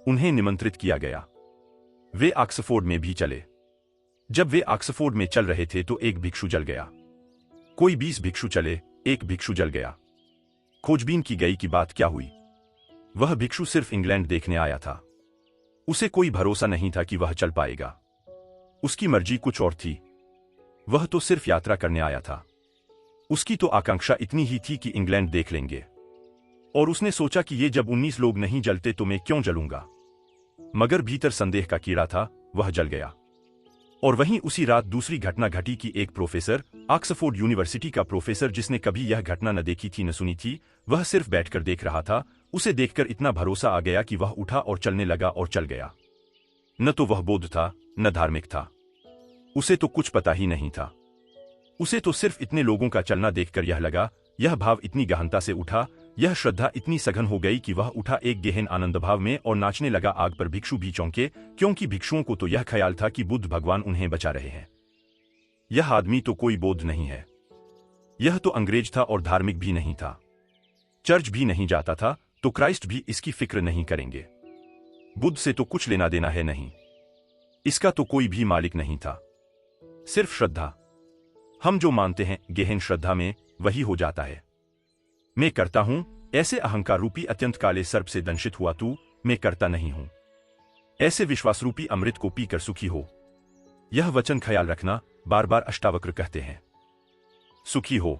उन्हें निमंत्रित किया गया। वे ऑक्सफोर्ड में भी चले। जब वे ऑक्सफोर्ड में चल रहे थे तो एक भिक्षु जल गया। कोई 20 भिक्षु चले, एक भिक्षु जल गया। खोजबीन की गई कि बात क्या हुई। वह भिक्षु सिर्फ इंग्लैंड देखने आया था। उसे कोई भरोसा नहीं था कि वह चल पाएगा। उसकी मर्जी कुछ और थी। वह तो सिर्फ यात्रा करने आया था। उसकी तो आकांक्षा इतनी ही थी कि इंग्लैंड देख लेंगे। और उसने सोचा कि ये जब 19 लोग नहीं जलते तो मैं क्यों जलूंगा। मगर भीतर संदेह का कीड़ा था, वह जल गया। और वहीं उसी रात दूसरी घटना घटी कि एक प्रोफेसर, ऑक्सफोर्ड यूनिवर्सिटी का प्रोफेसर जिसने कभी यह घटना न देखी थी न सुनी थी, वह सिर्फ बैठकर देख रहा था। उसे देखकर इतना भरोसा आ गया कि वह उठा और चलने लगा और चल गया। न तो वह बौद्ध था, न धार्मिक था। उसे तो कुछ पता ही नहीं था। उसे तो सिर्फ इतने लोगों का चलना देखकर यह लगा, यह भाव इतनी गहनता से उठा, यह श्रद्धा इतनी सघन हो गई कि वह उठा एक गहन आनंद भाव में और नाचने लगा आग पर। भिक्षु भी चौंके, क्योंकि भिक्षुओं को तो यह ख्याल था कि बुद्ध भगवान उन्हें बचा रहे हैं। यह आदमी तो कोई बौद्ध नहीं है। यह तो अंग्रेज था और धार्मिक भी नहीं था। चर्च भी नहीं जाता था, तो क्राइस्ट भी इसकी फिक्र नहीं करेंगे। बुद्ध से तो कुछ लेना देना है नहीं। इसका तो कोई भी मालिक नहीं था। सिर्फ श्रद्धा। हम जो मानते हैं गहन श्रद्धा में, वही हो जाता है। मैं करता हूं, ऐसे अहंकार रूपी अत्यंत काले सर्प से दंशित हुआ तू, मैं करता नहीं हूं। ऐसे विश्वास रूपी अमृत को पीकर सुखी हो। यह वचन ख्याल रखना, बार बार अष्टावक्र कहते हैं। सुखी हो।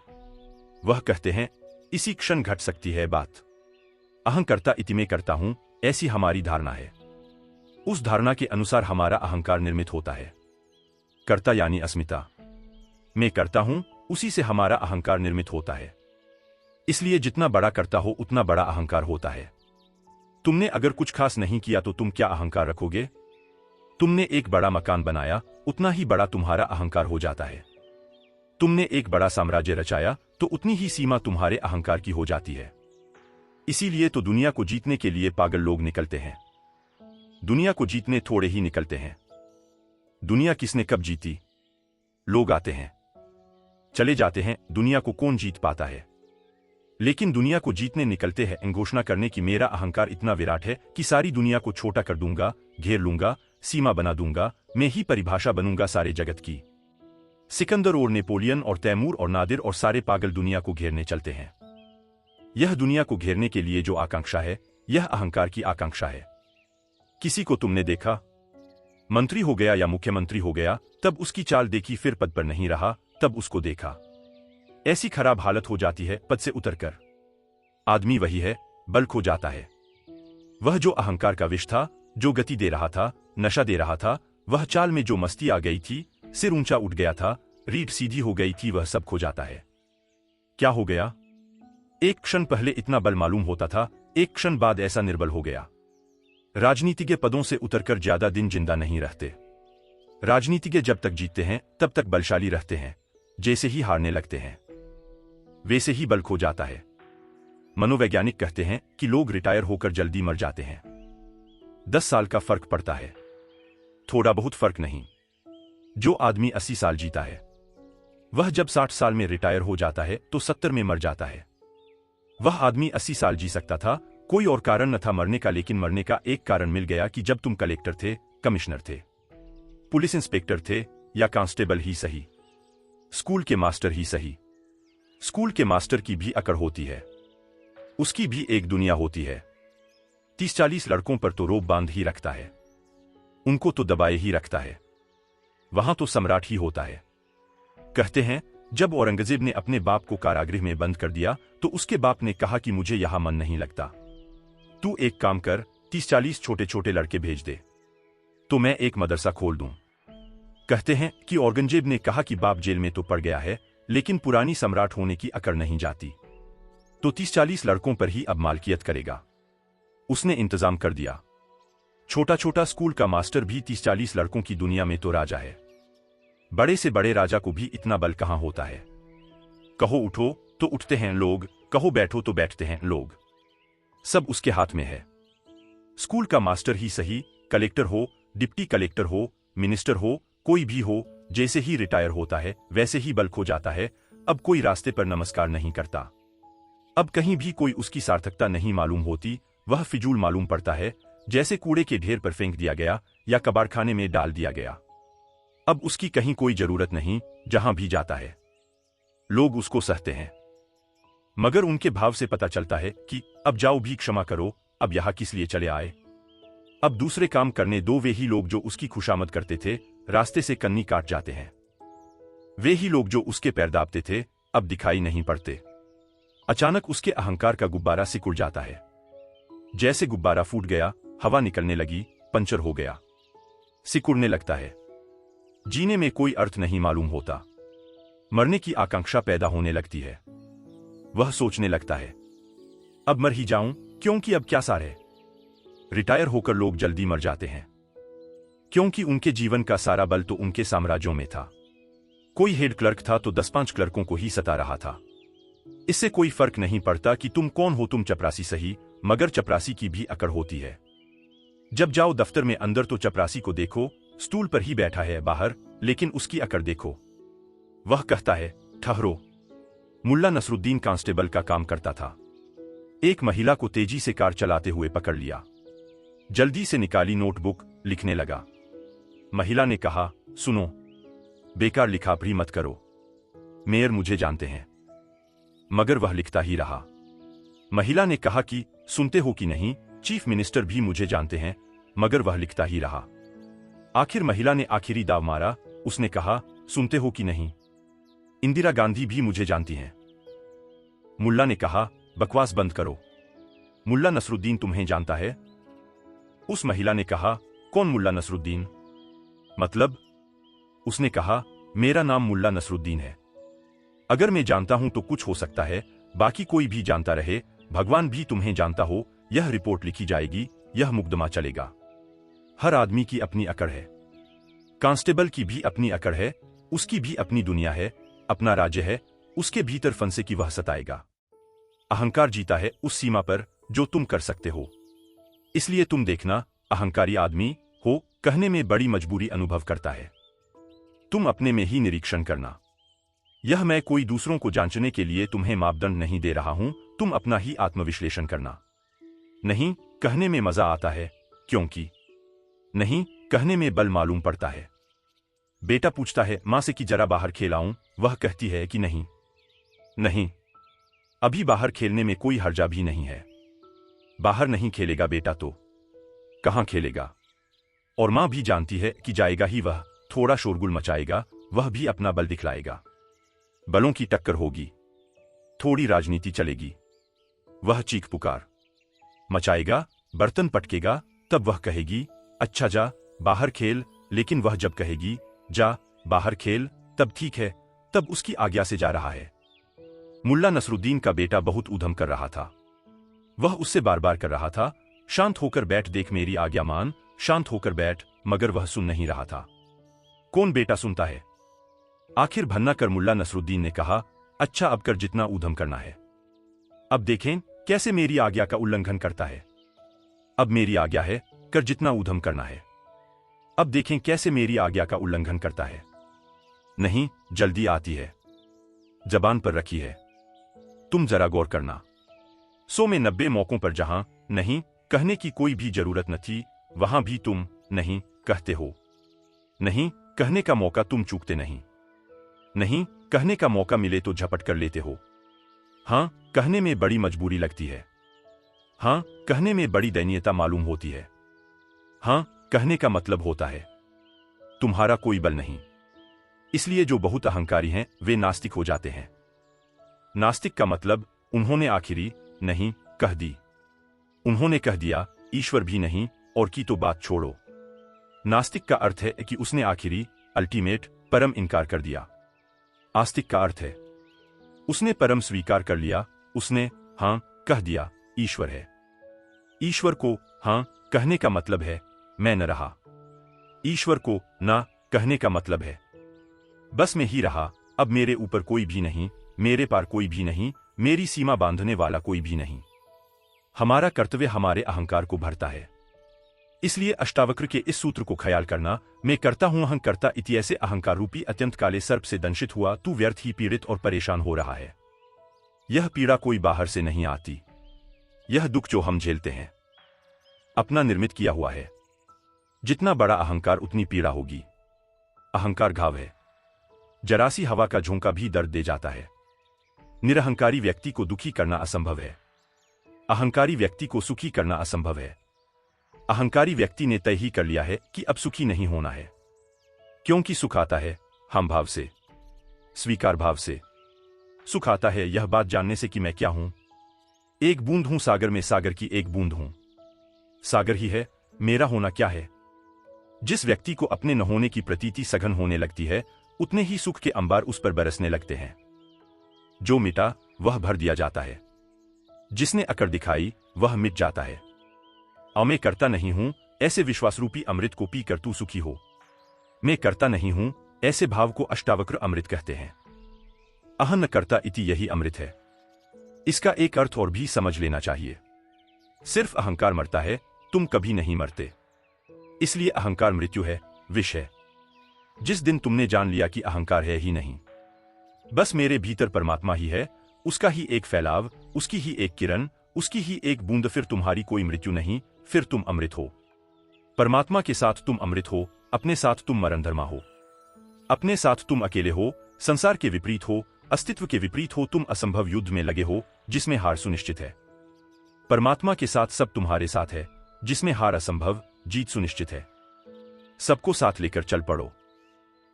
वह कहते हैं, इसी क्षण घट सकती है बात। अहंकर्ता इति मैं करता हूं, ऐसी हमारी धारणा है। उस धारणा के अनुसार हमारा अहंकार निर्मित होता है। कर्ता यानी अस्मिता। मैं करता हूं, उसी से हमारा अहंकार निर्मित होता है। इसलिए जितना बड़ा करता हो उतना बड़ा अहंकार होता है। तुमने अगर कुछ खास नहीं किया तो तुम क्या अहंकार रखोगे। तुमने एक बड़ा मकान बनाया, उतना ही बड़ा तुम्हारा अहंकार हो जाता है। तुमने एक बड़ा साम्राज्य रचाया, तो उतनी ही सीमा तुम्हारे अहंकार की हो जाती है। इसीलिए तो दुनिया को जीतने के लिए पागल लोग निकलते हैं। दुनिया को जीतने थोड़े ही निकलते हैं। दुनिया किसने कब जीती। लोग आते हैं, चले जाते हैं, दुनिया को कौन जीत पाता है। लेकिन दुनिया को जीतने निकलते हैं घोषणा करने की मेरा अहंकार इतना विराट है कि सारी दुनिया को छोटा कर दूंगा, घेर लूंगा, सीमा बना दूंगा, मैं ही परिभाषा बनूंगा सारे जगत की। सिकंदर और नेपोलियन और तैमूर और नादिर और सारे पागल दुनिया को घेरने चलते हैं। यह दुनिया को घेरने के लिए जो आकांक्षा है, यह अहंकार की आकांक्षा है। किसी को तुमने देखा, मंत्री हो गया या मुख्यमंत्री हो गया, तब उसकी चाल देखी, फिर पद पर नहीं रहा, तब उसको देखा। ऐसी खराब हालत हो जाती है पद से उतरकर। आदमी वही है, बल खो जाता है। वह जो अहंकार का विष था, जो गति दे रहा था, नशा दे रहा था, वह चाल में जो मस्ती आ गई थी, सिर ऊंचा उठ गया था, रीढ़ सीधी हो गई थी, वह सब खो जाता है। क्या हो गया। एक क्षण पहले इतना बल मालूम होता था, एक क्षण बाद ऐसा निर्बल हो गया। राजनीतिज्ञ पदों से उतरकर ज्यादा दिन जिंदा नहीं रहते। राजनीतिज्ञ जब तक जीतते हैं तब तक बलशाली रहते हैं, जैसे ही हारने लगते हैं वैसे ही बल खो जाता है। मनोवैज्ञानिक कहते हैं कि लोग रिटायर होकर जल्दी मर जाते हैं। 10 साल का फर्क पड़ता है, थोड़ा बहुत फर्क नहीं। जो आदमी 80 साल जीता है, वह जब 60 साल में रिटायर हो जाता है तो 70 में मर जाता है। वह आदमी 80 साल जी सकता था, कोई और कारण न था मरने का, लेकिन मरने का एक कारण मिल गया कि जब तुम कलेक्टर थे, कमिश्नर थे, पुलिस इंस्पेक्टर थे, या कांस्टेबल ही सही, स्कूल के मास्टर ही सही। स्कूल के मास्टर की भी अकड़ होती है, उसकी भी एक दुनिया होती है। 30-40 लड़कों पर तो रोब बांध ही रखता है, उनको तो दबाए ही रखता है। वहां तो सम्राट ही होता है। कहते हैं जब औरंगजेब ने अपने बाप को कारागृह में बंद कर दिया तो उसके बाप ने कहा कि मुझे यहां मन नहीं लगता, तू एक काम कर, 30-40 छोटे छोटे लड़के भेज दे तो मैं एक मदरसा खोल दूं। कहते हैं कि औरंगजेब ने कहा कि बाप जेल में तो पड़ गया है, लेकिन पुरानी सम्राट होने की अकड़ नहीं जाती, तो 30-40 लड़कों पर ही अब मालकियत करेगा। उसने इंतजाम कर दिया। छोटा छोटा स्कूल का मास्टर भी 30-40 लड़कों की दुनिया में तो राजा है। बड़े से बड़े राजा को भी इतना बल कहां होता है। कहो उठो तो उठते हैं लोग, कहो बैठो तो बैठते हैं लोग, सब उसके हाथ में है। स्कूल का मास्टर ही सही, कलेक्टर हो, डिप्टी कलेक्टर हो, मिनिस्टर हो, कोई भी हो, जैसे ही रिटायर होता है वैसे ही बल खो जाता है। अब कोई रास्ते पर नमस्कार नहीं करता। अब कहीं भी कोई उसकी सार्थकता नहीं मालूम होती। वह फिजूल मालूम पड़ता है, जैसे कूड़े के ढेर पर फेंक दिया गया या कबाड़खाने में डाल दिया गया। अब उसकी कहीं कोई जरूरत नहीं, जहां भी जाता है लोग उसको सहते हैं। मगर उनके भाव से पता चलता है कि अब जाओ भी, क्षमा करो, अब यहां किस लिए चले आए। अब दूसरे काम करने दो। वे ही लोग जो उसकी खुशामद करते थे रास्ते से कन्नी काट जाते हैं। वे ही लोग जो उसके पैर दाबते थे अब दिखाई नहीं पड़ते। अचानक उसके अहंकार का गुब्बारा सिकुड़ जाता है। जैसे गुब्बारा फूट गया, हवा निकलने लगी, पंचर हो गया, सिकुड़ने लगता है। जीने में कोई अर्थ नहीं मालूम होता। मरने की आकांक्षा पैदा होने लगती है। वह सोचने लगता है, अब मर ही जाऊं, क्योंकि अब क्या सार है। रिटायर होकर लोग जल्दी मर जाते हैं, क्योंकि उनके जीवन का सारा बल तो उनके साम्राज्यों में था। कोई हेड क्लर्क था तो 10-5 क्लर्कों को ही सता रहा था। इससे कोई फर्क नहीं पड़ता कि तुम कौन हो, तुम चपरासी सही, मगर चपरासी की भी अकड़ होती है। जब जाओ दफ्तर में अंदर तो चपरासी को देखो, स्टूल पर ही बैठा है बाहर, लेकिन उसकी अकड़ देखो। वह कहता है, ठहरो। मुल्ला नसरुद्दीन कांस्टेबल का काम करता था। एक महिला को तेजी से कार चलाते हुए पकड़ लिया। जल्दी से निकाली नोटबुक, लिखने लगा। महिला ने कहा, सुनो, बेकार लिखापढ़ी मत करो, मेयर मुझे जानते हैं। मगर वह लिखता ही रहा। महिला ने कहा कि सुनते हो कि नहीं, चीफ मिनिस्टर भी मुझे जानते हैं, मगर वह लिखता ही रहा। आखिर महिला ने आखिरी दाव मारा। उसने कहा, सुनते हो कि नहीं, इंदिरा गांधी भी मुझे जानती हैं। मुल्ला ने कहा, बकवास बंद करो, मुल्ला नसरुद्दीन तुम्हें जानता है। उस महिला ने कहा, कौन मुल्ला नसरुद्दीन, मतलब? उसने कहा, मेरा नाम मुल्ला नसरुद्दीन है। अगर मैं जानता हूं तो कुछ हो सकता है, बाकी कोई भी जानता रहे, भगवान भी तुम्हें जानता हो, यह रिपोर्ट लिखी जाएगी, यह मुकदमा चलेगा। हर आदमी की अपनी अकड़ है। कांस्टेबल की भी अपनी अकड़ है, उसकी भी अपनी दुनिया है, अपना राज्य है, उसके भीतर फंसे कि वह सताएगा। अहंकार जीता है उस सीमा पर जो तुम कर सकते हो। इसलिए तुम देखना, अहंकारी आदमी हो कहने में बड़ी मजबूरी अनुभव करता है। तुम अपने में ही निरीक्षण करना। यह मैं कोई दूसरों को जांचने के लिए तुम्हें मापदंड नहीं दे रहा हूं, तुम अपना ही आत्मविश्लेषण करना। नहीं कहने में मजा आता है, क्योंकि नहीं कहने में बल मालूम पड़ता है। बेटा पूछता है मां से कि जरा बाहर खेलाऊं, वह कहती है कि नहीं नहीं, अभी बाहर खेलने में कोई हर्जा भी नहीं है। बाहर नहीं खेलेगा बेटा तो कहां खेलेगा। और मां भी जानती है कि जाएगा ही वह, थोड़ा शोरगुल मचाएगा, वह भी अपना बल दिखलाएगा। बलों की टक्कर होगी, थोड़ी राजनीति चलेगी। वह चीख पुकार मचाएगा, बर्तन पटकेगा, तब वह कहेगी अच्छा जा बाहर खेल, लेकिन वह जब कहेगी जा बाहर खेल तब ठीक है, तब उसकी आज्ञा से जा रहा है। मुल्ला नसरुद्दीन का बेटा बहुत ऊधम कर रहा था। वह उससे बार बार कर रहा था, शांत होकर बैठ, देख मेरी आज्ञा मान, शांत होकर बैठ, मगर वह सुन नहीं रहा था। कौन बेटा सुनता है। आखिर भन्ना कर मुल्ला नसरुद्दीन ने कहा, अच्छा अब कर जितना ऊधम करना है। अब देखें कैसे मेरी आज्ञा का उल्लंघन करता है। अब मेरी आज्ञा है, कर जितना ऊधम करना है। अब देखें कैसे मेरी आज्ञा का उल्लंघन करता है। नहीं, जल्दी आती है, जबान पर रखी है, तुम जरा गौर करना। 100 में 90 मौकों पर जहां नहीं कहने की कोई भी जरूरत न थी, वहां भी तुम नहीं कहते हो। नहीं कहने का मौका तुम चूकते नहीं। नहीं कहने का मौका मिले तो झपट कर लेते हो। हां कहने में बड़ी मजबूरी लगती है। हां कहने में बड़ी दयनीयता मालूम होती है। हां कहने का मतलब होता है तुम्हारा कोई बल नहीं। इसलिए जो बहुत अहंकारी हैं वे नास्तिक हो जाते हैं। नास्तिक का मतलब उन्होंने आखिरी नहीं कह दी। उन्होंने कह दिया ईश्वर भी नहीं, और की तो बात छोड़ो। नास्तिक का अर्थ है कि उसने आखिरी अल्टीमेट परम इनकार कर दिया। आस्तिक का अर्थ है उसने परम स्वीकार कर लिया, उसने हां कह दिया ईश्वर है। ईश्वर को हां कहने का मतलब है मैं न रहा। ईश्वर को ना कहने का मतलब है बस मैं ही रहा, अब मेरे ऊपर कोई भी नहीं, मेरे पार कोई भी नहीं, मेरी सीमा बांधने वाला कोई भी नहीं। हमारा कर्तव्य हमारे अहंकार को भरता है। इसलिए अष्टावक्र के इस सूत्र को ख्याल करना, मैं करता हूं अहंकर्ता इति ऐसे अहंकार रूपी अत्यंत काले सर्प से दंशित हुआ तू व्यर्थ ही पीड़ित और परेशान हो रहा है। यह पीड़ा कोई बाहर से नहीं आती। यह दुख जो हम झेलते हैं अपना निर्मित किया हुआ है। जितना बड़ा अहंकार उतनी पीड़ा होगी। अहंकार घाव है। जरासी हवा का झोंका भी दर्द दे जाता है। निरहंकारी व्यक्ति को दुखी करना असंभव है। अहंकारी व्यक्ति को सुखी करना असंभव है। अहंकारी व्यक्ति ने तय ही कर लिया है कि अब सुखी नहीं होना है, क्योंकि सुख आता है हम भाव से, स्वीकार भाव से। सुख आता है यह बात जानने से कि मैं क्या हूं। एक बूंद हूं सागर में, सागर की एक बूंद हूं। सागर ही है, मेरा होना क्या है। जिस व्यक्ति को अपने न होने की प्रतीति सघन होने लगती है, उतने ही सुख के अंबार उस पर बरसने लगते हैं। जो मिटा वह भर दिया जाता है। जिसने अकड़ दिखाई वह मिट जाता है। मैं करता नहीं हूं ऐसे विश्वास रूपी अमृत को पीकर तू सुखी हो। मैं करता नहीं हूं ऐसे भाव को अष्टावक्र अमृत कहते हैं। अहं न करता इति यही अमृत है। इसका एक अर्थ और भी समझ लेना चाहिए। सिर्फ अहंकार मरता है, तुम कभी नहीं मरते। इसलिए अहंकार मृत्यु है, विष है। जिस दिन तुमने जान लिया कि अहंकार है ही नहीं, बस मेरे भीतर परमात्मा ही है, उसका ही एक फैलाव, उसकी ही एक किरण, उसकी ही एक बूंद, फिर तुम्हारी कोई मृत्यु नहीं, फिर तुम अमृत हो। परमात्मा के साथ तुम अमृत हो, अपने साथ तुम मरणधर्मा हो। अपने साथ तुम अकेले हो, संसार के विपरीत हो, अस्तित्व के विपरीत हो, तुम असंभव युद्ध में लगे हो जिसमें हार सुनिश्चित है। परमात्मा के साथ सब तुम्हारे साथ है, जिसमें हार असंभव, जीत सुनिश्चित है। सबको साथ लेकर चल पड़ो।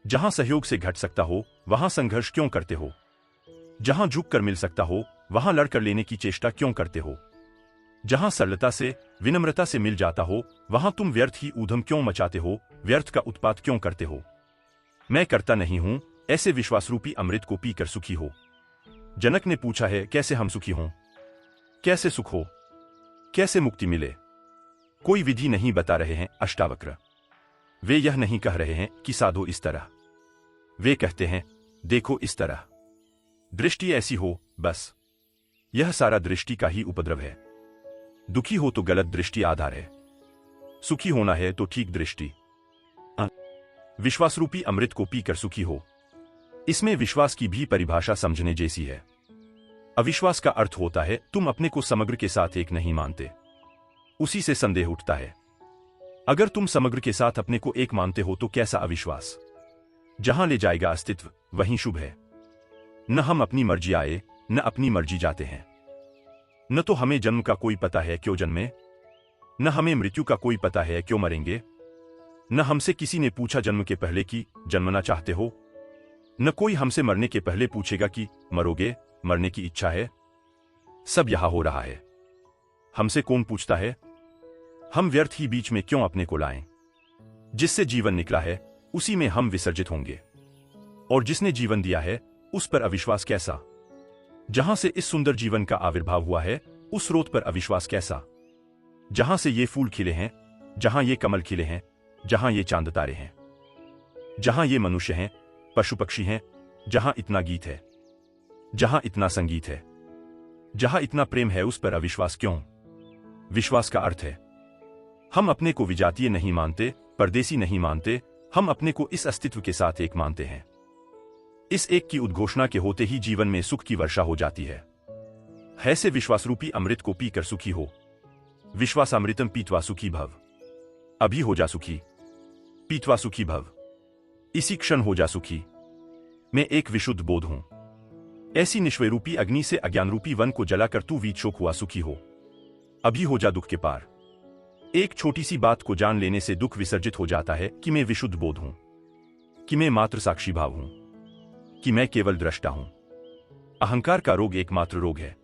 जहां सहयोग से घट सकता हो वहां संघर्ष क्यों करते हो। जहां झुक कर मिल सकता हो वहां लड़कर लेने की चेष्टा क्यों करते हो। जहां सरलता से, विनम्रता से मिल जाता हो वहां तुम व्यर्थ ही ऊधम क्यों मचाते हो, व्यर्थ का उत्पात क्यों करते हो। मैं करता नहीं हूं ऐसे विश्वास रूपी अमृत को पीकर सुखी हो। जनक ने पूछा है कैसे हम सुखी हों, कैसे सुख हो, कैसे मुक्ति मिले। कोई विधि नहीं बता रहे हैं अष्टावक्र। वे यह नहीं कह रहे हैं कि साधो इस तरह। वे कहते हैं देखो इस तरह, दृष्टि ऐसी हो बस। यह सारा दृष्टि का ही उपद्रव है। दुखी हो तो गलत दृष्टि आधार है, सुखी होना है तो ठीक दृष्टि। विश्वास रूपी अमृत को पीकर सुखी हो। इसमें विश्वास की भी परिभाषा समझने जैसी है। अविश्वास का अर्थ होता है तुम अपने को समग्र के साथ एक नहीं मानते, उसी से संदेह उठता है। अगर तुम समग्र के साथ अपने को एक मानते हो तो कैसा अविश्वास। जहां ले जाएगा अस्तित्व वहीं शुभ है। न हम अपनी मर्जी आए न अपनी मर्जी जाते हैं। न तो हमें जन्म का कोई पता है क्यों जन्मे, न हमें मृत्यु का कोई पता है क्यों मरेंगे। न हमसे किसी ने पूछा जन्म के पहले कि जन्मना चाहते हो, न कोई हमसे मरने के पहले पूछेगा कि मरोगे, मरने की इच्छा है। सब यहां हो रहा है। हमसे कौन पूछता है। हम व्यर्थ ही बीच में क्यों अपने को लाएं। जिससे जीवन निकला है उसी में हम विसर्जित होंगे, और जिसने जीवन दिया है उस पर अविश्वास कैसा। जहां से इस सुंदर जीवन का आविर्भाव हुआ है उस स्रोत पर अविश्वास कैसा। जहां से ये फूल खिले हैं, जहां ये कमल खिले हैं, जहां ये चांद तारे हैं, जहां ये मनुष्य हैं, पशु पक्षी हैं, जहां इतना गीत है, जहां इतना संगीत है, जहां इतना प्रेम है, उस पर अविश्वास क्यों। विश्वास का अर्थ है हम अपने को विजातीय नहीं मानते, परदेसी नहीं मानते, हम अपने को इस अस्तित्व के साथ एक मानते हैं। इस एक की उद्घोषणा के होते ही जीवन में सुख की वर्षा हो जाती है। ऐसे विश्वास रूपी अमृत को पीकर सुखी हो। विश्वासामृतम पीत्वा सुखी भव। अभी हो जा सुखी, पीत्वा सुखी भव। इसी क्षण हो जा सुखी। मैं एक विशुद्ध बोध हूं। ऐसी निश्वय रूपी अग्नि से अज्ञान रूपी वन को जलाकर तू वीतशोक हुआ सुखी हो। अभी हो जा दुख के पार। एक छोटी सी बात को जान लेने से दुख विसर्जित हो जाता है कि मैं विशुद्ध बोध हूं, कि मैं मात्र साक्षी भाव हूं, कि मैं केवल दृष्टा हूं। अहंकार का रोग एकमात्र रोग है।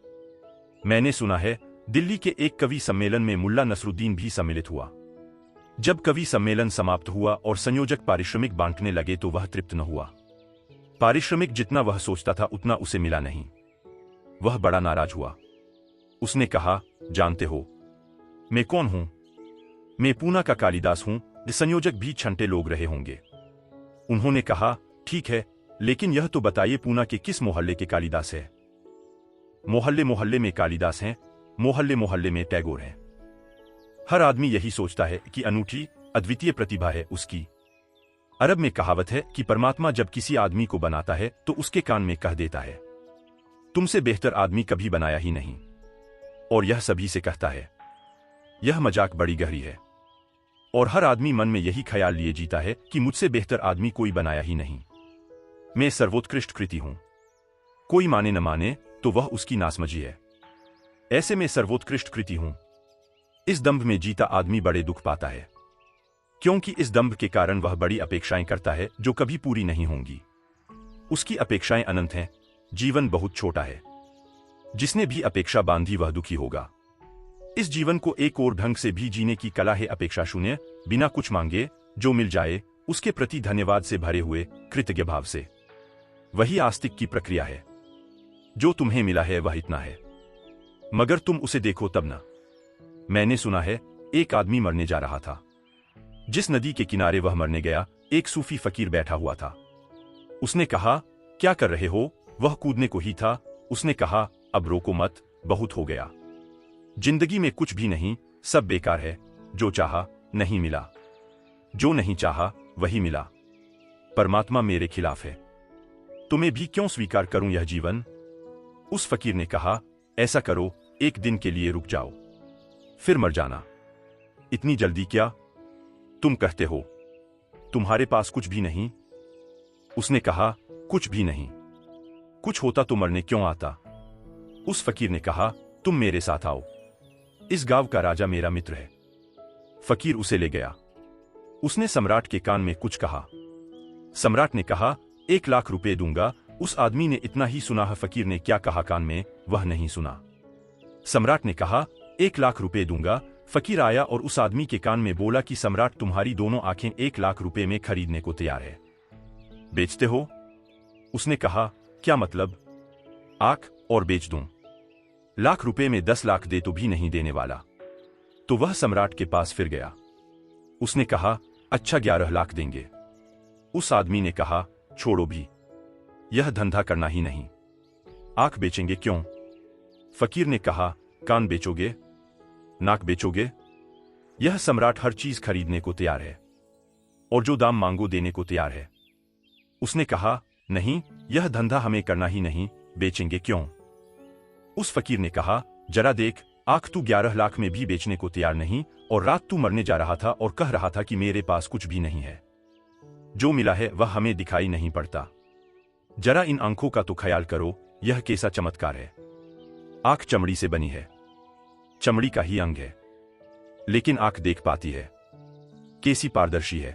मैंने सुना है दिल्ली के एक कवि सम्मेलन में मुल्ला नसरुद्दीन भी सम्मिलित हुआ। जब कवि सम्मेलन समाप्त हुआ और संयोजक पारिश्रमिक बांटने लगे तो वह तृप्त न हुआ। पारिश्रमिक जितना वह सोचता था उतना उसे मिला नहीं। वह बड़ा नाराज हुआ। उसने कहा, जानते हो मैं कौन हूं? मैं पूना का कालिदास हूं। संयोजक भी छंटे लोग रहे होंगे। उन्होंने कहा, ठीक है, लेकिन यह तो बताइए पूना के किस मोहल्ले के कालिदास है? मोहल्ले मोहल्ले में कालिदास हैं, मोहल्ले मोहल्ले में टैगोर हैं। हर आदमी यही सोचता है कि अनूठी अद्वितीय प्रतिभा है उसकी। अरब में कहावत है कि परमात्मा जब किसी आदमी को बनाता है तो उसके कान में कह देता है, तुमसे बेहतर आदमी कभी बनाया ही नहीं, और यह सभी से कहता है। यह मजाक बड़ी गहरी है, और हर आदमी मन में यही ख्याल लिए जीता है कि मुझसे बेहतर आदमी कोई बनाया ही नहीं, मैं सर्वोत्कृष्ट कृति हूं। कोई माने न माने तो वह उसकी नासमझी है, ऐसे में सर्वोत्कृष्ट कृति हूं। इस दंभ में जीता आदमी बड़े दुख पाता है, क्योंकि इस दंभ के कारण वह बड़ी अपेक्षाएं करता है जो कभी पूरी नहीं होंगी। उसकी अपेक्षाएं अनंत हैं, जीवन बहुत छोटा है। जिसने भी अपेक्षा बांधी वह दुखी होगा। इस जीवन को एक और ढंग से भी जीने की कला है अपेक्षा शून्य, बिना कुछ मांगे जो मिल जाए उसके प्रति धन्यवाद से भरे हुए कृतज्ञ भाव से। वही आस्तिक की प्रक्रिया है। जो तुम्हें मिला है वह इतना है, मगर तुम उसे देखो तब ना। मैंने सुना है एक आदमी मरने जा रहा था। जिस नदी के किनारे वह मरने गया, एक सूफी फकीर बैठा हुआ था। उसने कहा, क्या कर रहे हो? वह कूदने को ही था। उसने कहा, अब रोको मत, बहुत हो गया। जिंदगी में कुछ भी नहीं, सब बेकार है। जो चाहा नहीं मिला, जो नहीं चाहा वही मिला। परमात्मा मेरे खिलाफ है, तुम्हें भी क्यों स्वीकार करूं यह जीवन? उस फकीर ने कहा, ऐसा करो, एक दिन के लिए रुक जाओ, फिर मर जाना। इतनी जल्दी क्या? तुम कहते हो तुम्हारे पास कुछ भी नहीं। उसने कहा, कुछ भी नहीं। कुछ होता तो मरने क्यों आता? उस फकीर ने कहा, तुम मेरे साथ आओ, इस गांव का राजा मेरा मित्र है। फकीर उसे ले गया। उसने सम्राट के कान में कुछ कहा। सम्राट ने कहा, 1 लाख रुपए दूंगा। उस आदमी ने इतना ही सुना। फकीर ने क्या कहा कान में वह नहीं सुना। सम्राट ने कहा, 1 लाख रुपए दूंगा। फकीर आया और उस आदमी के कान में बोला कि सम्राट तुम्हारी दोनों आंखें 1 लाख रुपए में खरीदने को तैयार है, बेचते हो? उसने कहा, क्या मतलब? आंख और बेच दूं? लाख रुपए में 10 लाख दे तो भी नहीं देने वाला। तो वह सम्राट के पास फिर गया। उसने कहा, अच्छा 11 लाख देंगे। उस आदमी ने कहा, छोड़ो भी, यह धंधा करना ही नहीं। आंख बेचेंगे क्यों? फकीर ने कहा, कान बेचोगे? नाक बेचोगे? यह सम्राट हर चीज खरीदने को तैयार है, और जो दाम मांगो देने को तैयार है। उसने कहा, नहीं, यह धंधा हमें करना ही नहीं, बेचेंगे क्यों? उस फकीर ने कहा, जरा देख, आंख तू 11 लाख में भी बेचने को तैयार नहीं, और रात तू मरने जा रहा था और कह रहा था कि मेरे पास कुछ भी नहीं है। जो मिला है वह हमें दिखाई नहीं पड़ता। जरा इन आंखों का तो ख्याल करो, यह कैसा चमत्कार है। आंख चमड़ी से बनी है, चमड़ी का ही अंग है, लेकिन आंख देख पाती है। कैसी पारदर्शी है,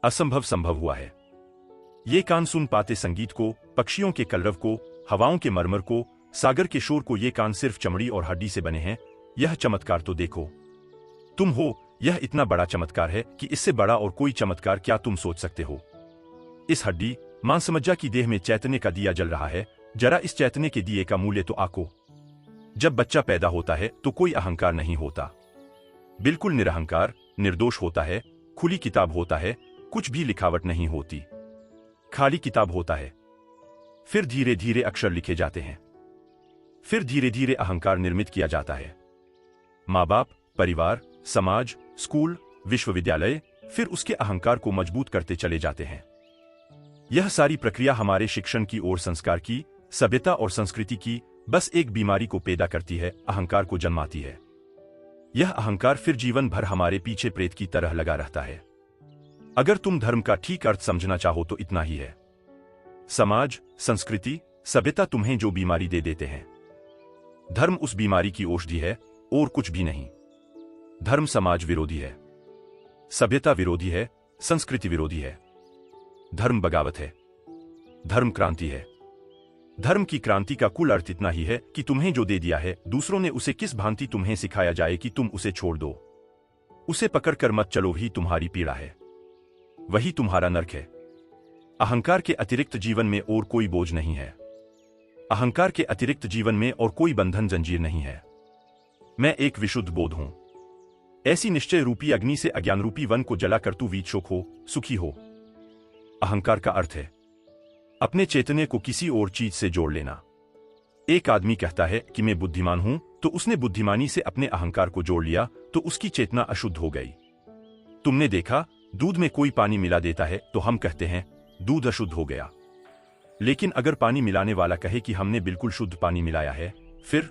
असंभव संभव हुआ है। ये कान सुन पाते संगीत को, पक्षियों के कलरव को, हवाओं के मरमर को, सागर के शोर को। ये कान सिर्फ चमड़ी और हड्डी से बने हैं। यह चमत्कार तो देखो, तुम हो। यह इतना बड़ा चमत्कार है कि इससे बड़ा और कोई चमत्कार क्या तुम सोच सकते हो? इस हड्डी मांसमज्जा की देह में चैतन्य का दिया जल रहा है। जरा इस चैतन्य के दिए का मूल्य तो आको। जब बच्चा पैदा होता है तो कोई अहंकार नहीं होता, बिल्कुल निरहंकार, निर्दोष होता है। खुली किताब होता है, कुछ भी लिखावट नहीं होती, खाली किताब होता है। फिर धीरे धीरे अक्षर लिखे जाते हैं, फिर धीरे धीरे अहंकार निर्मित किया जाता है। माँ बाप, परिवार, समाज, स्कूल, विश्वविद्यालय फिर उसके अहंकार को मजबूत करते चले जाते हैं। यह सारी प्रक्रिया हमारे शिक्षण की और संस्कार की, सभ्यता और संस्कृति की बस एक बीमारी को पैदा करती है, अहंकार को जन्माती है। यह अहंकार फिर जीवन भर हमारे पीछे प्रेत की तरह लगा रहता है। अगर तुम धर्म का ठीक अर्थ समझना चाहो तो इतना ही है। समाज, संस्कृति, सभ्यता तुम्हें जो बीमारी दे देते हैं, धर्म उस बीमारी की औषधि है और कुछ भी नहीं। धर्म समाज विरोधी है, सभ्यता विरोधी है, संस्कृति विरोधी है। धर्म बगावत है, धर्म क्रांति है। धर्म की क्रांति का कुल अर्थ इतना ही है कि तुम्हें जो दे दिया है दूसरों ने उसे किस भांति तुम्हें सिखाया जाए कि तुम उसे छोड़ दो। उसे पकड़कर मत चलो, ही तुम्हारी पीड़ा है, वही तुम्हारा नरक है। अहंकार के अतिरिक्त जीवन में और कोई बोझ नहीं है। अहंकार के अतिरिक्त जीवन में और कोई बंधन जंजीर नहीं है। मैं एक विशुद्ध बोध हूं। ऐसी निश्चय रूपी अग्नि से अज्ञान रूपी वन को जलाकर तू वीतशोक हो, सुखी हो। अहंकार का अर्थ है अपने चैतन्य को किसी और चीज से जोड़ लेना। एक आदमी कहता है कि मैं बुद्धिमान हूं, तो उसने बुद्धिमानी से अपने अहंकार को जोड़ लिया तो उसकी चेतना अशुद्ध हो गई। तुमने देखा, दूध में कोई पानी मिला देता है तो हम कहते हैं दूध अशुद्ध हो गया। लेकिन अगर पानी मिलाने वाला कहे कि हमने बिल्कुल शुद्ध पानी मिलाया है, फिर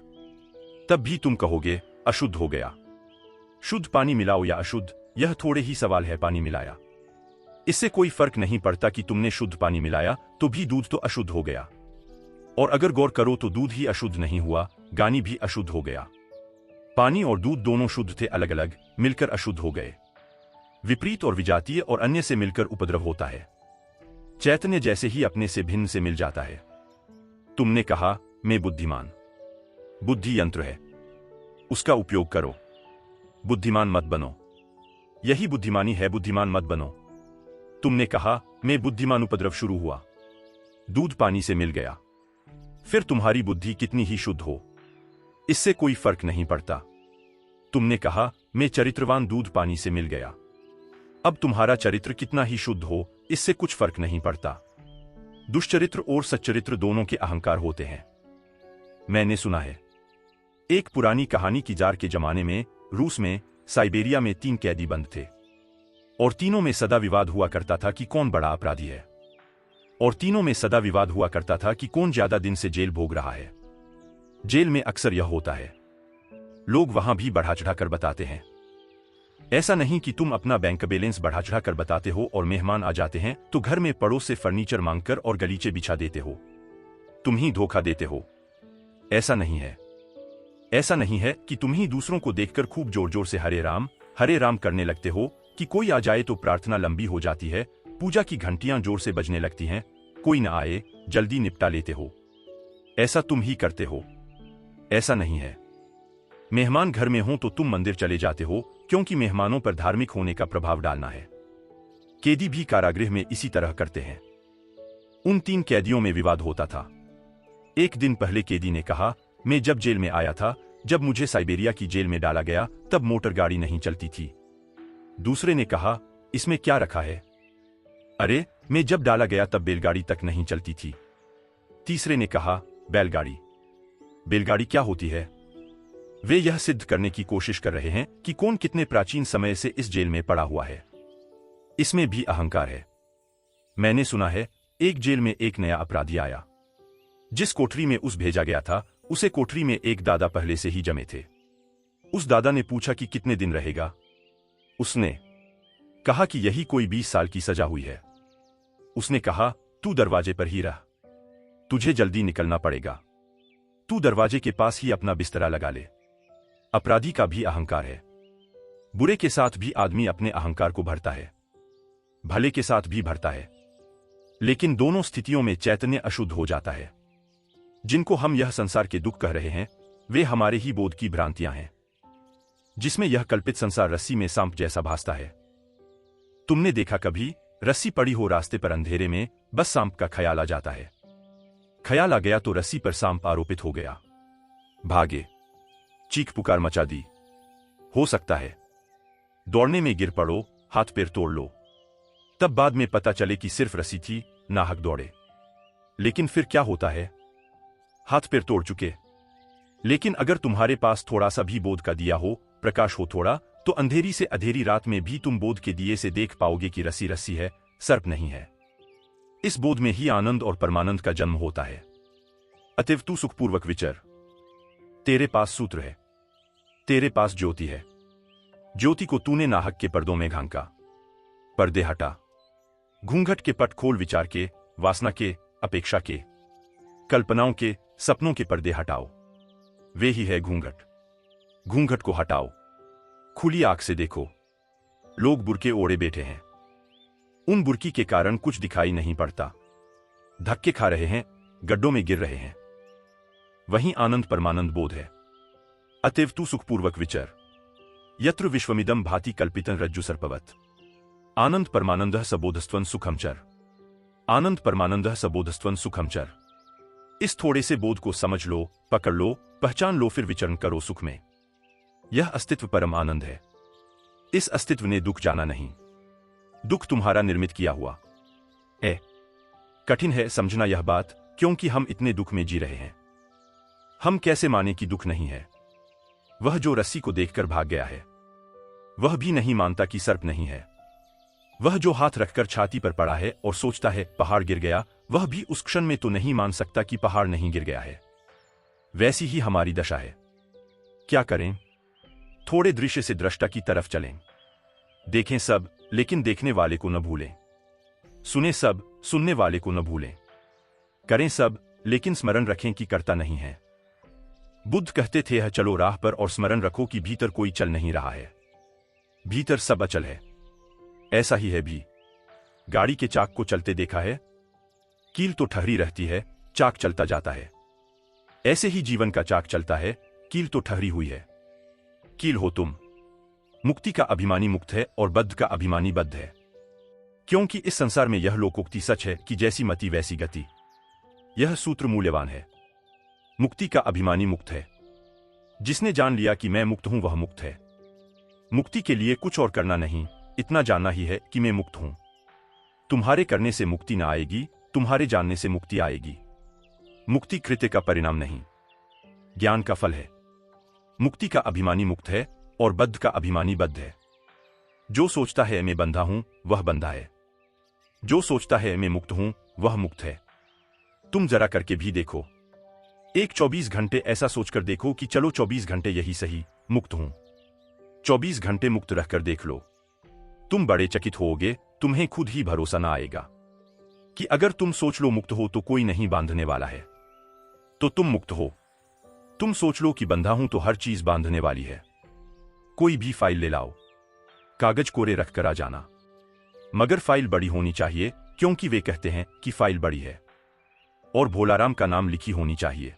तब भी तुम कहोगे अशुद्ध हो गया। शुद्ध पानी मिलाओ या अशुद्ध, यह थोड़े ही सवाल है पानी मिलाया। इससे कोई फर्क नहीं पड़ता कि तुमने शुद्ध पानी मिलाया तो भी दूध तो अशुद्ध हो गया। और अगर गौर करो तो दूध ही अशुद्ध नहीं हुआ, गानी भी अशुद्ध हो गया। पानी और दूध दोनों शुद्ध थे, अलग अलग मिलकर अशुद्ध हो गए। विपरीत और विजातीय और अन्य से मिलकर उपद्रव होता है। चैतन्य जैसे ही अपने से भिन्न से मिल जाता है। तुमने कहा मैं बुद्धिमान। बुद्धि यंत्र है, उसका उपयोग करो, बुद्धिमान मत बनो। यही बुद्धिमानी है, बुद्धिमान मत बनो। तुमने कहा मैं बुद्धिमान, उपद्रव शुरू हुआ, दूध पानी से मिल गया। फिर तुम्हारी बुद्धि कितनी ही शुद्ध हो, इससे कोई फर्क नहीं पड़ता। तुमने कहा मैं चरित्रवान, दूध पानी से मिल गया। अब तुम्हारा चरित्र कितना ही शुद्ध हो, इससे कुछ फर्क नहीं पड़ता। दुष्चरित्र और सच्चरित्र दोनों के अहंकार होते हैं। मैंने सुना है, एक पुरानी कहानी की जार के जमाने में रूस में साइबेरिया में 3 कैदी बंद थे और तीनों में सदा विवाद हुआ करता था कि कौन बड़ा अपराधी है। और तीनों में सदा विवाद हुआ करता था कि कौन ज्यादा दिन से जेल भोग रहा है। जेल में अक्सर यह होता है, लोग वहां भी बढ़ा चढ़ाकर बताते हैं। ऐसा नहीं कि तुम अपना बैंक बैलेंस बढ़ा चढ़ाकर बताते हो और मेहमान आ जाते हैं तो घर में पड़ोस से फर्नीचर मांगकर और गलीचे बिछा देते हो, तुम ही धोखा देते हो। ऐसा नहीं है। ऐसा नहीं है कि तुम ही दूसरों को देखकर खूब जोर जोर से हरे राम करने लगते हो कि कोई आ जाए तो प्रार्थना लंबी हो जाती है, पूजा की घंटियां जोर से बजने लगती हैं, कोई न आए जल्दी निपटा लेते हो। ऐसा तुम ही करते हो। ऐसा नहीं है। मेहमान घर में हो तो तुम मंदिर चले जाते हो, क्योंकि मेहमानों पर धार्मिक होने का प्रभाव डालना है। कैदी भी कारागृह में इसी तरह करते हैं। उन 3 कैदियों में विवाद होता था। एक दिन पहले कैदी ने कहा, मैं जब जेल में आया था, जब मुझे साइबेरिया की जेल में डाला गया, तब मोटर गाड़ी नहीं चलती थी। दूसरे ने कहा, इसमें क्या रखा है? अरे, मैं जब डाला गया तब बैलगाड़ी तक नहीं चलती थी। तीसरे ने कहा, बैलगाड़ी क्या होती है? वे यह सिद्ध करने की कोशिश कर रहे हैं कि कौन कितने प्राचीन समय से इस जेल में पड़ा हुआ है। इसमें भी अहंकार है। मैंने सुना है, एक जेल में एक नया अपराधी आया। जिस कोठरी में उस भेजा गया था, उसे कोठरी में एक दादा पहले से ही जमे थे। उस दादा ने पूछा कि कितने दिन रहेगा। उसने कहा कि यही कोई 20 साल की सजा हुई है। उसने कहा, तू दरवाजे पर ही रह, तुझे जल्दी निकलना पड़ेगा। तू दरवाजे के पास ही अपना बिस्तरा लगा ले। अपराधी का भी अहंकार है। बुरे के साथ भी आदमी अपने अहंकार को भरता है, भले के साथ भी भरता है। लेकिन दोनों स्थितियों में चैतन्य अशुद्ध हो जाता है। जिनको हम यह संसार के दुख कह रहे हैं, वे हमारे ही बोध की भ्रांतियां हैं, जिसमें यह कल्पित संसार रस्सी में सांप जैसा भासता है। तुमने देखा कभी रस्सी पड़ी हो रास्ते पर अंधेरे में, बस सांप का ख्याल आ जाता है। ख्याल आ गया तो रस्सी पर सांप आरोपित हो गया, भागे, चीख पुकार मचा दी। हो सकता है दौड़ने में गिर पड़ो, हाथ पैर तोड़ लो, तब बाद में पता चले कि सिर्फ रस्सी थी, नाहक दौड़े। लेकिन फिर क्या होता है? हाथ पैर तोड़ चुके। लेकिन अगर तुम्हारे पास थोड़ा सा भी बोध का दिया हो, प्रकाश हो थोड़ा, तो अंधेरी से अधेरी रात में भी तुम बोध के दिए से देख पाओगे कि रस्सी रस्सी है, सर्प नहीं है। इस बोध में ही आनंद और परमानंद का जन्म होता है। अतएव तू सुखपूर्वक विचर। तेरे पास सूत्र है, तेरे पास ज्योति है। ज्योति को तूने नाहक के पर्दों में झांका। पर्दे हटा, घूंघट के पट खोल, विचार के, वासना के, अपेक्षा के, कल्पनाओं के, सपनों के पर्दे हटाओ। वे ही है घूंघट। घूंघट को हटाओ, खुली आंख से देखो। लोग बुरके ओढ़े बैठे हैं। उन बुरकी के कारण कुछ दिखाई नहीं पड़ता। धक्के खा रहे हैं, गड्ढों में गिर रहे हैं। वहीं आनंद परमानंद बोध है। अतएव तू सुखपूर्वक विचर। यत्र विश्वमिदं भाति कल्पितं रज्जु सर्पवत्। आनंद परमानंदः सबोधस्त्वं सुखं चर। आनंद परमानंदः सबोधस्त्वं सुखं चर। इस थोड़े से बोध को समझ लो, पकड़ लो, पहचान लो, फिर विचरण करो सुख में। यह अस्तित्व परम आनंद है। इस अस्तित्व ने दुख जाना नहीं। दुख तुम्हारा निर्मित किया हुआ है। कठिन है समझना यह बात, क्योंकि हम इतने दुख में जी रहे हैं। हम कैसे माने कि दुख नहीं है? वह जो रस्सी को देखकर भाग गया है, वह भी नहीं मानता कि सर्प नहीं है। वह जो हाथ रखकर छाती पर पड़ा है और सोचता है पहाड़ गिर गया, वह भी उस क्षण में तो नहीं मान सकता कि पहाड़ नहीं गिर गया है। वैसी ही हमारी दशा है। क्या करें? थोड़े दृश्य से दृष्टा की तरफ चलें। देखें सब, लेकिन देखने वाले को न भूलें। सुने सब, सुनने वाले को न भूलें। करें सब, लेकिन स्मरण रखें कि करता नहीं है। बुद्ध कहते थे चलो राह पर और स्मरण रखो कि भीतर कोई चल नहीं रहा है। भीतर सब अचल है। ऐसा ही है भी। गाड़ी के चाक को चलते देखा है? कील तो ठहरी रहती है, चाक चलता जाता है। ऐसे ही जीवन का चाक चलता है, कील तो ठहरी हुई है। कील हो तुम। मुक्ति का अभिमानी मुक्त है और बद्ध का अभिमानी बद्ध है। क्योंकि इस संसार में यह लोकोक्ति सच है कि जैसी मति वैसी गति। यह सूत्र मूल्यवान है। मुक्ति का अभिमानी मुक्त है। जिसने जान लिया कि मैं मुक्त हूं वह मुक्त है। मुक्ति के लिए कुछ और करना नहीं, इतना जानना ही है कि मैं मुक्त हूं। तुम्हारे करने से मुक्ति ना आएगी, तुम्हारे जानने से मुक्ति आएगी। मुक्ति कृत्य का परिणाम नहीं, ज्ञान का फल है। मुक्ति का अभिमानी मुक्त है और बद्ध का अभिमानी बद्ध है। जो सोचता है मैं बंधा हूं वह बंधा है। जो सोचता है मैं मुक्त हूं वह मुक्त है। तुम जरा करके भी देखो। एक 24 घंटे ऐसा सोचकर देखो कि चलो 24 घंटे यही सही, मुक्त हूं। 24 घंटे मुक्त रहकर देख लो। तुम बड़े चकित होोगे, तुम्हें खुद ही भरोसा ना आएगा कि अगर तुम सोच लो मुक्त हो तो कोई नहीं बांधने वाला है, तो तुम मुक्त हो। तुम सोच लो कि बंधा हूं तो हर चीज बांधने वाली है। कोई भी फाइल ले लाओ, कागज कोरे रखकर आ जाना, मगर फाइल बड़ी होनी चाहिए, क्योंकि वे कहते हैं कि फाइल बड़ी है और भोलाराम का नाम लिखी होनी चाहिए।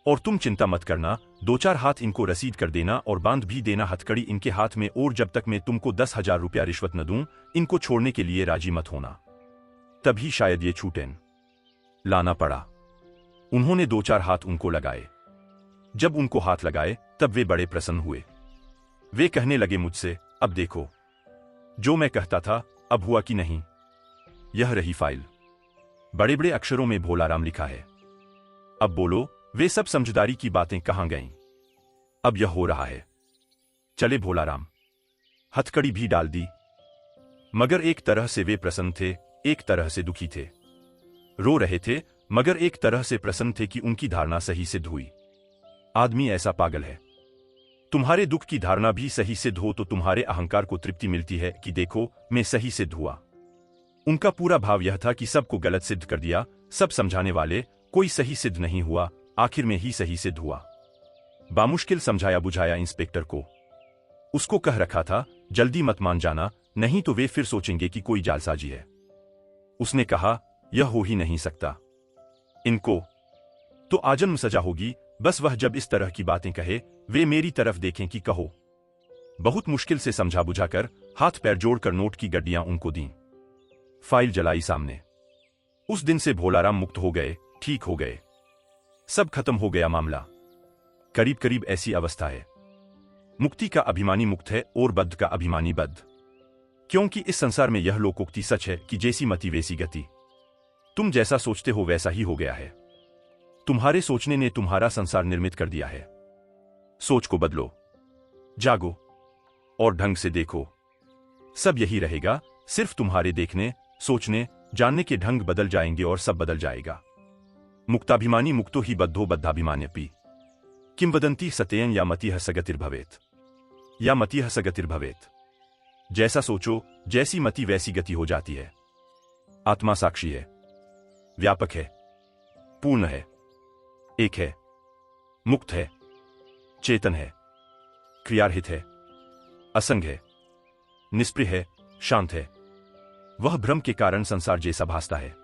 और तुम चिंता मत करना, 2-4 हाथ इनको रसीद कर देना और बांध भी देना हथकड़ी इनके हाथ में, और जब तक मैं तुमको 10,000 रुपया रिश्वत न दूं, इनको छोड़ने के लिए राजी मत होना। तभी शायद ये छूटें। लाना पड़ा। उन्होंने 2-4 हाथ उनको लगाए। जब उनको हाथ लगाए तब वे बड़े प्रसन्न हुए। वे कहने लगे मुझसे, अब देखो जो मैं कहता था अब हुआ कि नहीं। यह रही फाइल, बड़े बड़े अक्षरों में भोलाराम लिखा है। अब बोलो वे सब समझदारी की बातें कहां गईं? अब यह हो रहा है। चले भोलाराम। हथकड़ी भी डाल दी। मगर एक तरह से वे प्रसन्न थे, एक तरह से दुखी थे। रो रहे थे, मगर एक तरह से प्रसन्न थे कि उनकी धारणा सही सिद्ध हुई। आदमी ऐसा पागल है। तुम्हारे दुख की धारणा भी सही सिद्ध हो तो तुम्हारे अहंकार को तृप्ति मिलती है कि देखो मैं सही सिद्ध हुआ। उनका पूरा भाव यह था कि सबको गलत सिद्ध कर दिया, सब समझाने वाले, कोई सही सिद्ध नहीं हुआ, आखिर में ही सही सिद्ध हुआ। बामुश्किल समझाया बुझाया इंस्पेक्टर को। उसको कह रखा था जल्दी मत मान जाना, नहीं तो वे फिर सोचेंगे कि कोई जालसाजी है। उसने कहा यह हो ही नहीं सकता। इनको तो आजन्म सजा होगी, बस वह जब इस तरह की बातें कहे वे मेरी तरफ देखें कि कहो। बहुत मुश्किल से समझा बुझाकर हाथ पैर जोड़कर नोट की गड्डियां उनको दीं। फाइल जलाई सामने। उस दिन से भोलाराम मुक्त हो गए, ठीक हो गए, सब खत्म हो गया मामला। करीब करीब ऐसी अवस्था है। मुक्ति का अभिमानी मुक्त है और बद्ध का अभिमानी बद्ध। क्योंकि इस संसार में यह लोकोक्ति सच है कि जैसी मति वैसी गति। तुम जैसा सोचते हो वैसा ही हो गया है। तुम्हारे सोचने ने तुम्हारा संसार निर्मित कर दिया है। सोच को बदलो, जागो और ढंग से देखो। सब यही रहेगा, सिर्फ तुम्हारे देखने, सोचने, जानने के ढंग बदल जाएंगे और सब बदल जाएगा। मुक्ताभिमानी मुक्तो ही बद्धो बद्धाभिमान्यपि किंवदंती सत्येन या मतिः सगतिर्भवेत् या मतिः सगतिर्भवेत्। जैसा सोचो, जैसी मति वैसी गति हो जाती है। आत्मा साक्षी है, व्यापक है, पूर्ण है, एक है, मुक्त है, चेतन है, क्रियारहित है, असंग है, निष्प्रिय है, शांत है। वह भ्रम के कारण संसार जैसा भासता है।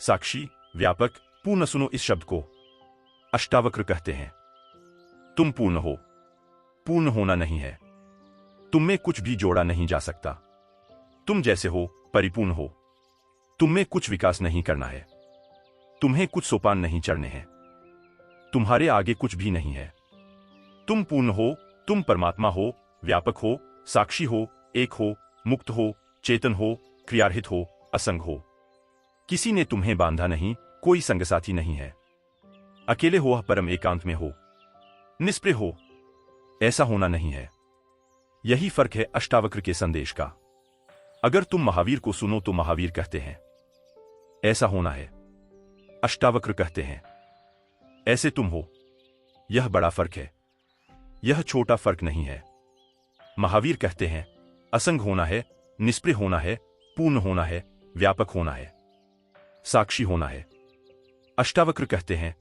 साक्षी, व्यापक, पूर्ण। सुनो इस शब्द को, अष्टावक्र कहते हैं तुम पूर्ण हो। पूर्ण होना नहीं है, तुम में कुछ भी जोड़ा नहीं जा सकता। तुम जैसे हो परिपूर्ण हो। तुम में कुछ विकास नहीं करना है, तुम्हें कुछ सोपान नहीं चढ़ने हैं, तुम्हारे आगे कुछ भी नहीं है। तुम पूर्ण हो, तुम परमात्मा हो, व्यापक हो, साक्षी हो, एक हो, मुक्त हो, चेतन हो, क्रियारहित हो, असंग हो। किसी ने तुम्हें बांधा नहीं, कोई संगसाथी नहीं है। अकेले हो, परम एकांत में हो, निष्प्रिय हो। ऐसा होना नहीं है। यही फर्क है अष्टावक्र के संदेश का। अगर तुम महावीर को सुनो तो महावीर कहते हैं ऐसा होना है, अष्टावक्र कहते हैं ऐसे तुम हो। यह बड़ा फर्क है, यह छोटा फर्क नहीं है। महावीर कहते हैं असंग होना है, निष्प्रिय होना है, पूर्ण होना है, व्यापक होना है, साक्षी होना है। अष्टावक्र कहते हैं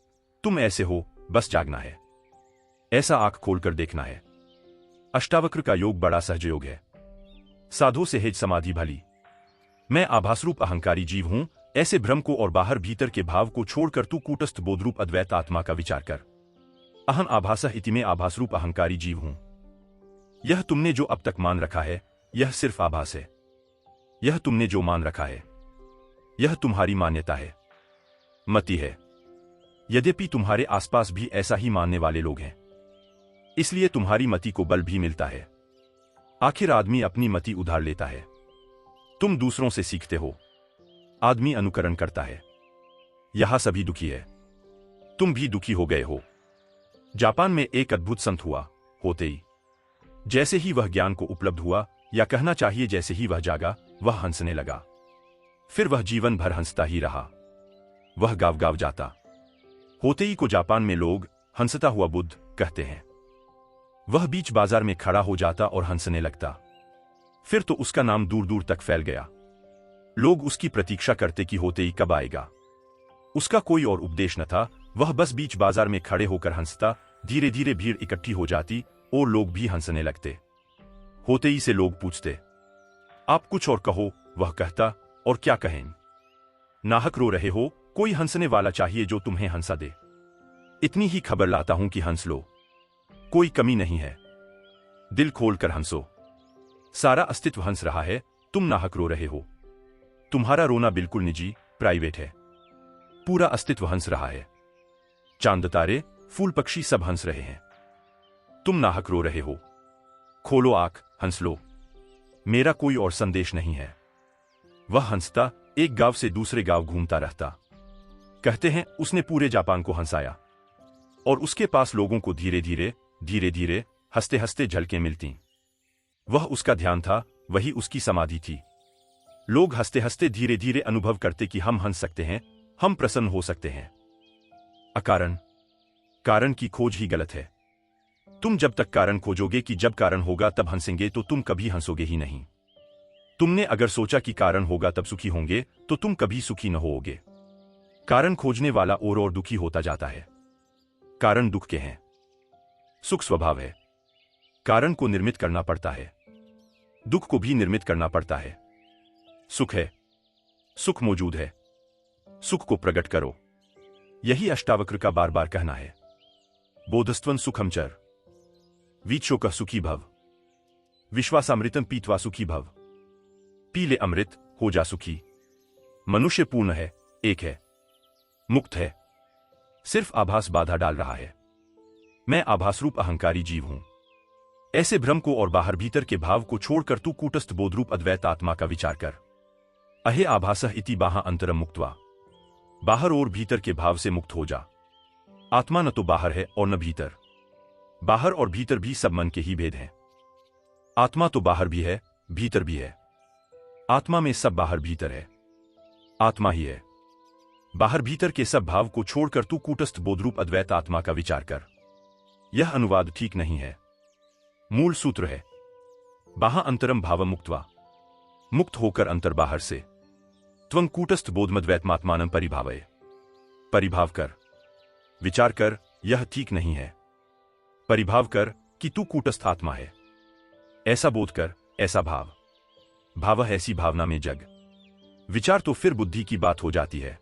तुम ऐसे हो, बस जागना है, ऐसा आंख खोलकर देखना है। अष्टावक्र का योग बड़ा सहज योग है, साधो सेहज समाधि भली। मैं आभासरूप अहंकारी जीव हूं, ऐसे भ्रम को और बाहर भीतर के भाव को छोड़कर तू कूटस्थ बोधरूप अद्वैत आत्मा का विचार कर। अहम आभासः इति में आभासरूप अहंकारी जीव हूं। यह तुमने जो अब तक मान रखा है यह सिर्फ आभास है। यह तुमने जो मान रखा है यह तुम्हारी मान्यता है, मति है। यद्यपि तुम्हारे आसपास भी ऐसा ही मानने वाले लोग हैं, इसलिए तुम्हारी मति को बल भी मिलता है। आखिर आदमी अपनी मति उधार लेता है। तुम दूसरों से सीखते हो, आदमी अनुकरण करता है। यहां सभी दुखी है, तुम भी दुखी हो गए हो। जापान में एक अद्भुत संत हुआ, होते ही जैसे ही वह ज्ञान को उपलब्ध हुआ, या कहना चाहिए जैसे ही वह जागा, वह हंसने लगा। फिर वह जीवन भर हंसता ही रहा। वह गाव गाव जाता। होते ही को जापान में लोग हंसता हुआ बुद्ध कहते हैं। वह बीच बाजार में खड़ा हो जाता और हंसने लगता। फिर तो उसका नाम दूर दूर तक फैल गया। लोग उसकी प्रतीक्षा करते कि होते ही कब आएगा। उसका कोई और उपदेश न था, वह बस बीच बाजार में खड़े होकर हंसता। धीरे धीरे भीड़ इकट्ठी हो जाती और लोग भी हंसने लगते। होते ही से लोग पूछते, आप कुछ और कहो। वह कहता, और क्या कहें, नाहक रो रहे हो, कोई हंसने वाला चाहिए जो तुम्हें हंसा दे। इतनी ही खबर लाता हूं कि हंस लो, कोई कमी नहीं है। दिल खोलकर हंसो, सारा अस्तित्व हंस रहा है, तुम नाहक रो रहे हो। तुम्हारा रोना बिल्कुल निजी, प्राइवेट है। पूरा अस्तित्व हंस रहा है। चांद तारे, फूल पक्षी सब हंस रहे हैं, तुम नाहक रो रहे हो। खोलो आंख, हंस लो। मेरा कोई और संदेश नहीं है। वह हंसता, एक गांव से दूसरे गांव घूमता रहता। कहते हैं उसने पूरे जापान को हंसाया, और उसके पास लोगों को धीरे धीरे हंसते हंसते झलकें मिलती। वह उसका ध्यान था, वही उसकी समाधि थी। लोग हंसते हंसते धीरे धीरे अनुभव करते कि हम हंस सकते हैं, हम प्रसन्न हो सकते हैं। अकारण, कारण की खोज ही गलत है। तुम जब तक कारण खोजोगे कि जब कारण होगा तब हंसेंगे, तो तुम कभी हंसोगे ही नहीं। तुमने अगर सोचा कि कारण होगा तब सुखी होंगे, तो तुम कभी सुखी न होोगे। कारण खोजने वाला और दुखी होता जाता है। कारण दुख के हैं, सुख स्वभाव है। कारण को निर्मित करना पड़ता है, दुख को भी निर्मित करना पड़ता है। सुख है, सुख मौजूद है, सुख को प्रकट करो। यही अष्टावक्र का बार बार कहना है। बोधस्त्वं सुखम चर, वीक्षोक सुखी भव, विश्वासामृतम पीत्वा सुखी भव। पी ले अमृत, हो जा सुखी। मनुष्य पूर्ण है, एक है, मुक्त है। सिर्फ आभास बाधा डाल रहा है। मैं आभासरूप अहंकारी जीव हूं। ऐसे भ्रम को और बाहर भीतर के भाव को छोड़कर तू कूटस्थ बोधरूप अद्वैत आत्मा का विचार कर। अहे आभासः इति बाहा अंतरम मुक्त्वा। बाहर और भीतर के भाव से मुक्त हो जा। आत्मा न तो बाहर है और न भीतर। बाहर और भीतर भी सब मन के ही भेद हैं। आत्मा तो बाहर भी है, भीतर भी है। आत्मा में सब बाहर भीतर है, आत्मा ही है। बाहर भीतर के सब भाव को छोड़कर तू कूटस्थ बोधरूप अद्वैत आत्मा का विचार कर। यह अनुवाद ठीक नहीं है। मूल सूत्र है बाहा अंतरम भावम मुक्त्वा। मुक्त होकर अंतर बाहर से। त्वं कूटस्थ बोधमद्वैतमात्मानं परिभावय। परिभाव कर, विचार कर, यह ठीक नहीं है। परिभाव कर कि तू कूटस्थ आत्मा है। ऐसा बोध कर, ऐसा भाव। भाव ऐसी भावना में जग। विचार तो फिर बुद्धि की बात हो जाती है।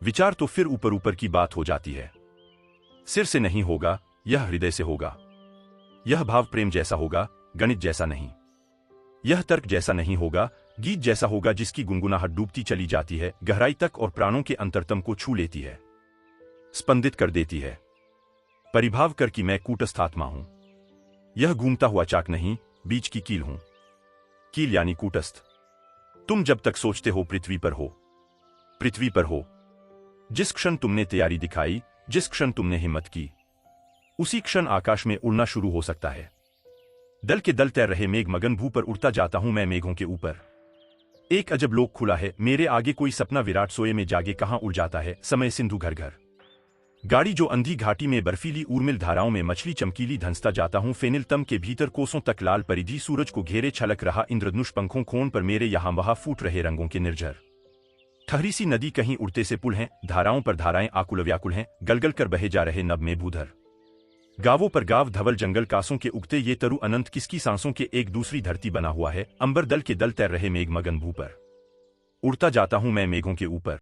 विचार तो फिर ऊपर ऊपर की बात हो जाती है। सिर से नहीं होगा, यह हृदय से होगा। यह भाव प्रेम जैसा होगा, गणित जैसा नहीं। यह तर्क जैसा नहीं होगा, गीत जैसा होगा जिसकी गुनगुनाहट डूबती चली जाती है, गहराई तक और प्राणों के अंतरतम को छू लेती है, स्पंदित कर देती है। परिभाव कर कि मैं कूटस्थ आत्मा हूं। यह घूमता हुआ चाक नहीं, बीच की कील हूं। कील यानी कूटस्थ। तुम जब तक सोचते हो पृथ्वी पर हो, पृथ्वी पर हो। जिस क्षण तुमने तैयारी दिखाई, जिस क्षण तुमने हिम्मत की उसी क्षण आकाश में उड़ना शुरू हो सकता है। दल के दल तैर रहे मेघ मगन भू पर उड़ता जाता हूं मैं मेघों के ऊपर। एक अजब लोक खुला है मेरे आगे, कोई सपना विराट सोए में जागे कहां उड़ जाता है समय सिंधु घर घर। गाड़ी जो अंधी घाटी में बर्फीली उर्मिल धाराओं में मछली चमकीली धंसता जाता हूं फेनिल तम के भीतर कोसों तक लाल परिधि सूरज को घेरे छलक रहा इंद्रधनुष पंखों खोन पर मेरे यहां वहां फूट रहे रंगों के निर्झर। ठहरी सी नदी कहीं उड़ते से पुल हैं, धाराओं पर धाराएं आकुल व्याकुल हैं, गलगल कर बहे जा रहे नभ में भूधर। गावों पर गाव धवल जंगल कासों के उगते ये तरु अनंत किसकी सांसों के एक दूसरी धरती बना हुआ है। अंबर दल के दल तैर रहे मेघ मगन भू पर उड़ता जाता हूं मैं मेघों के ऊपर।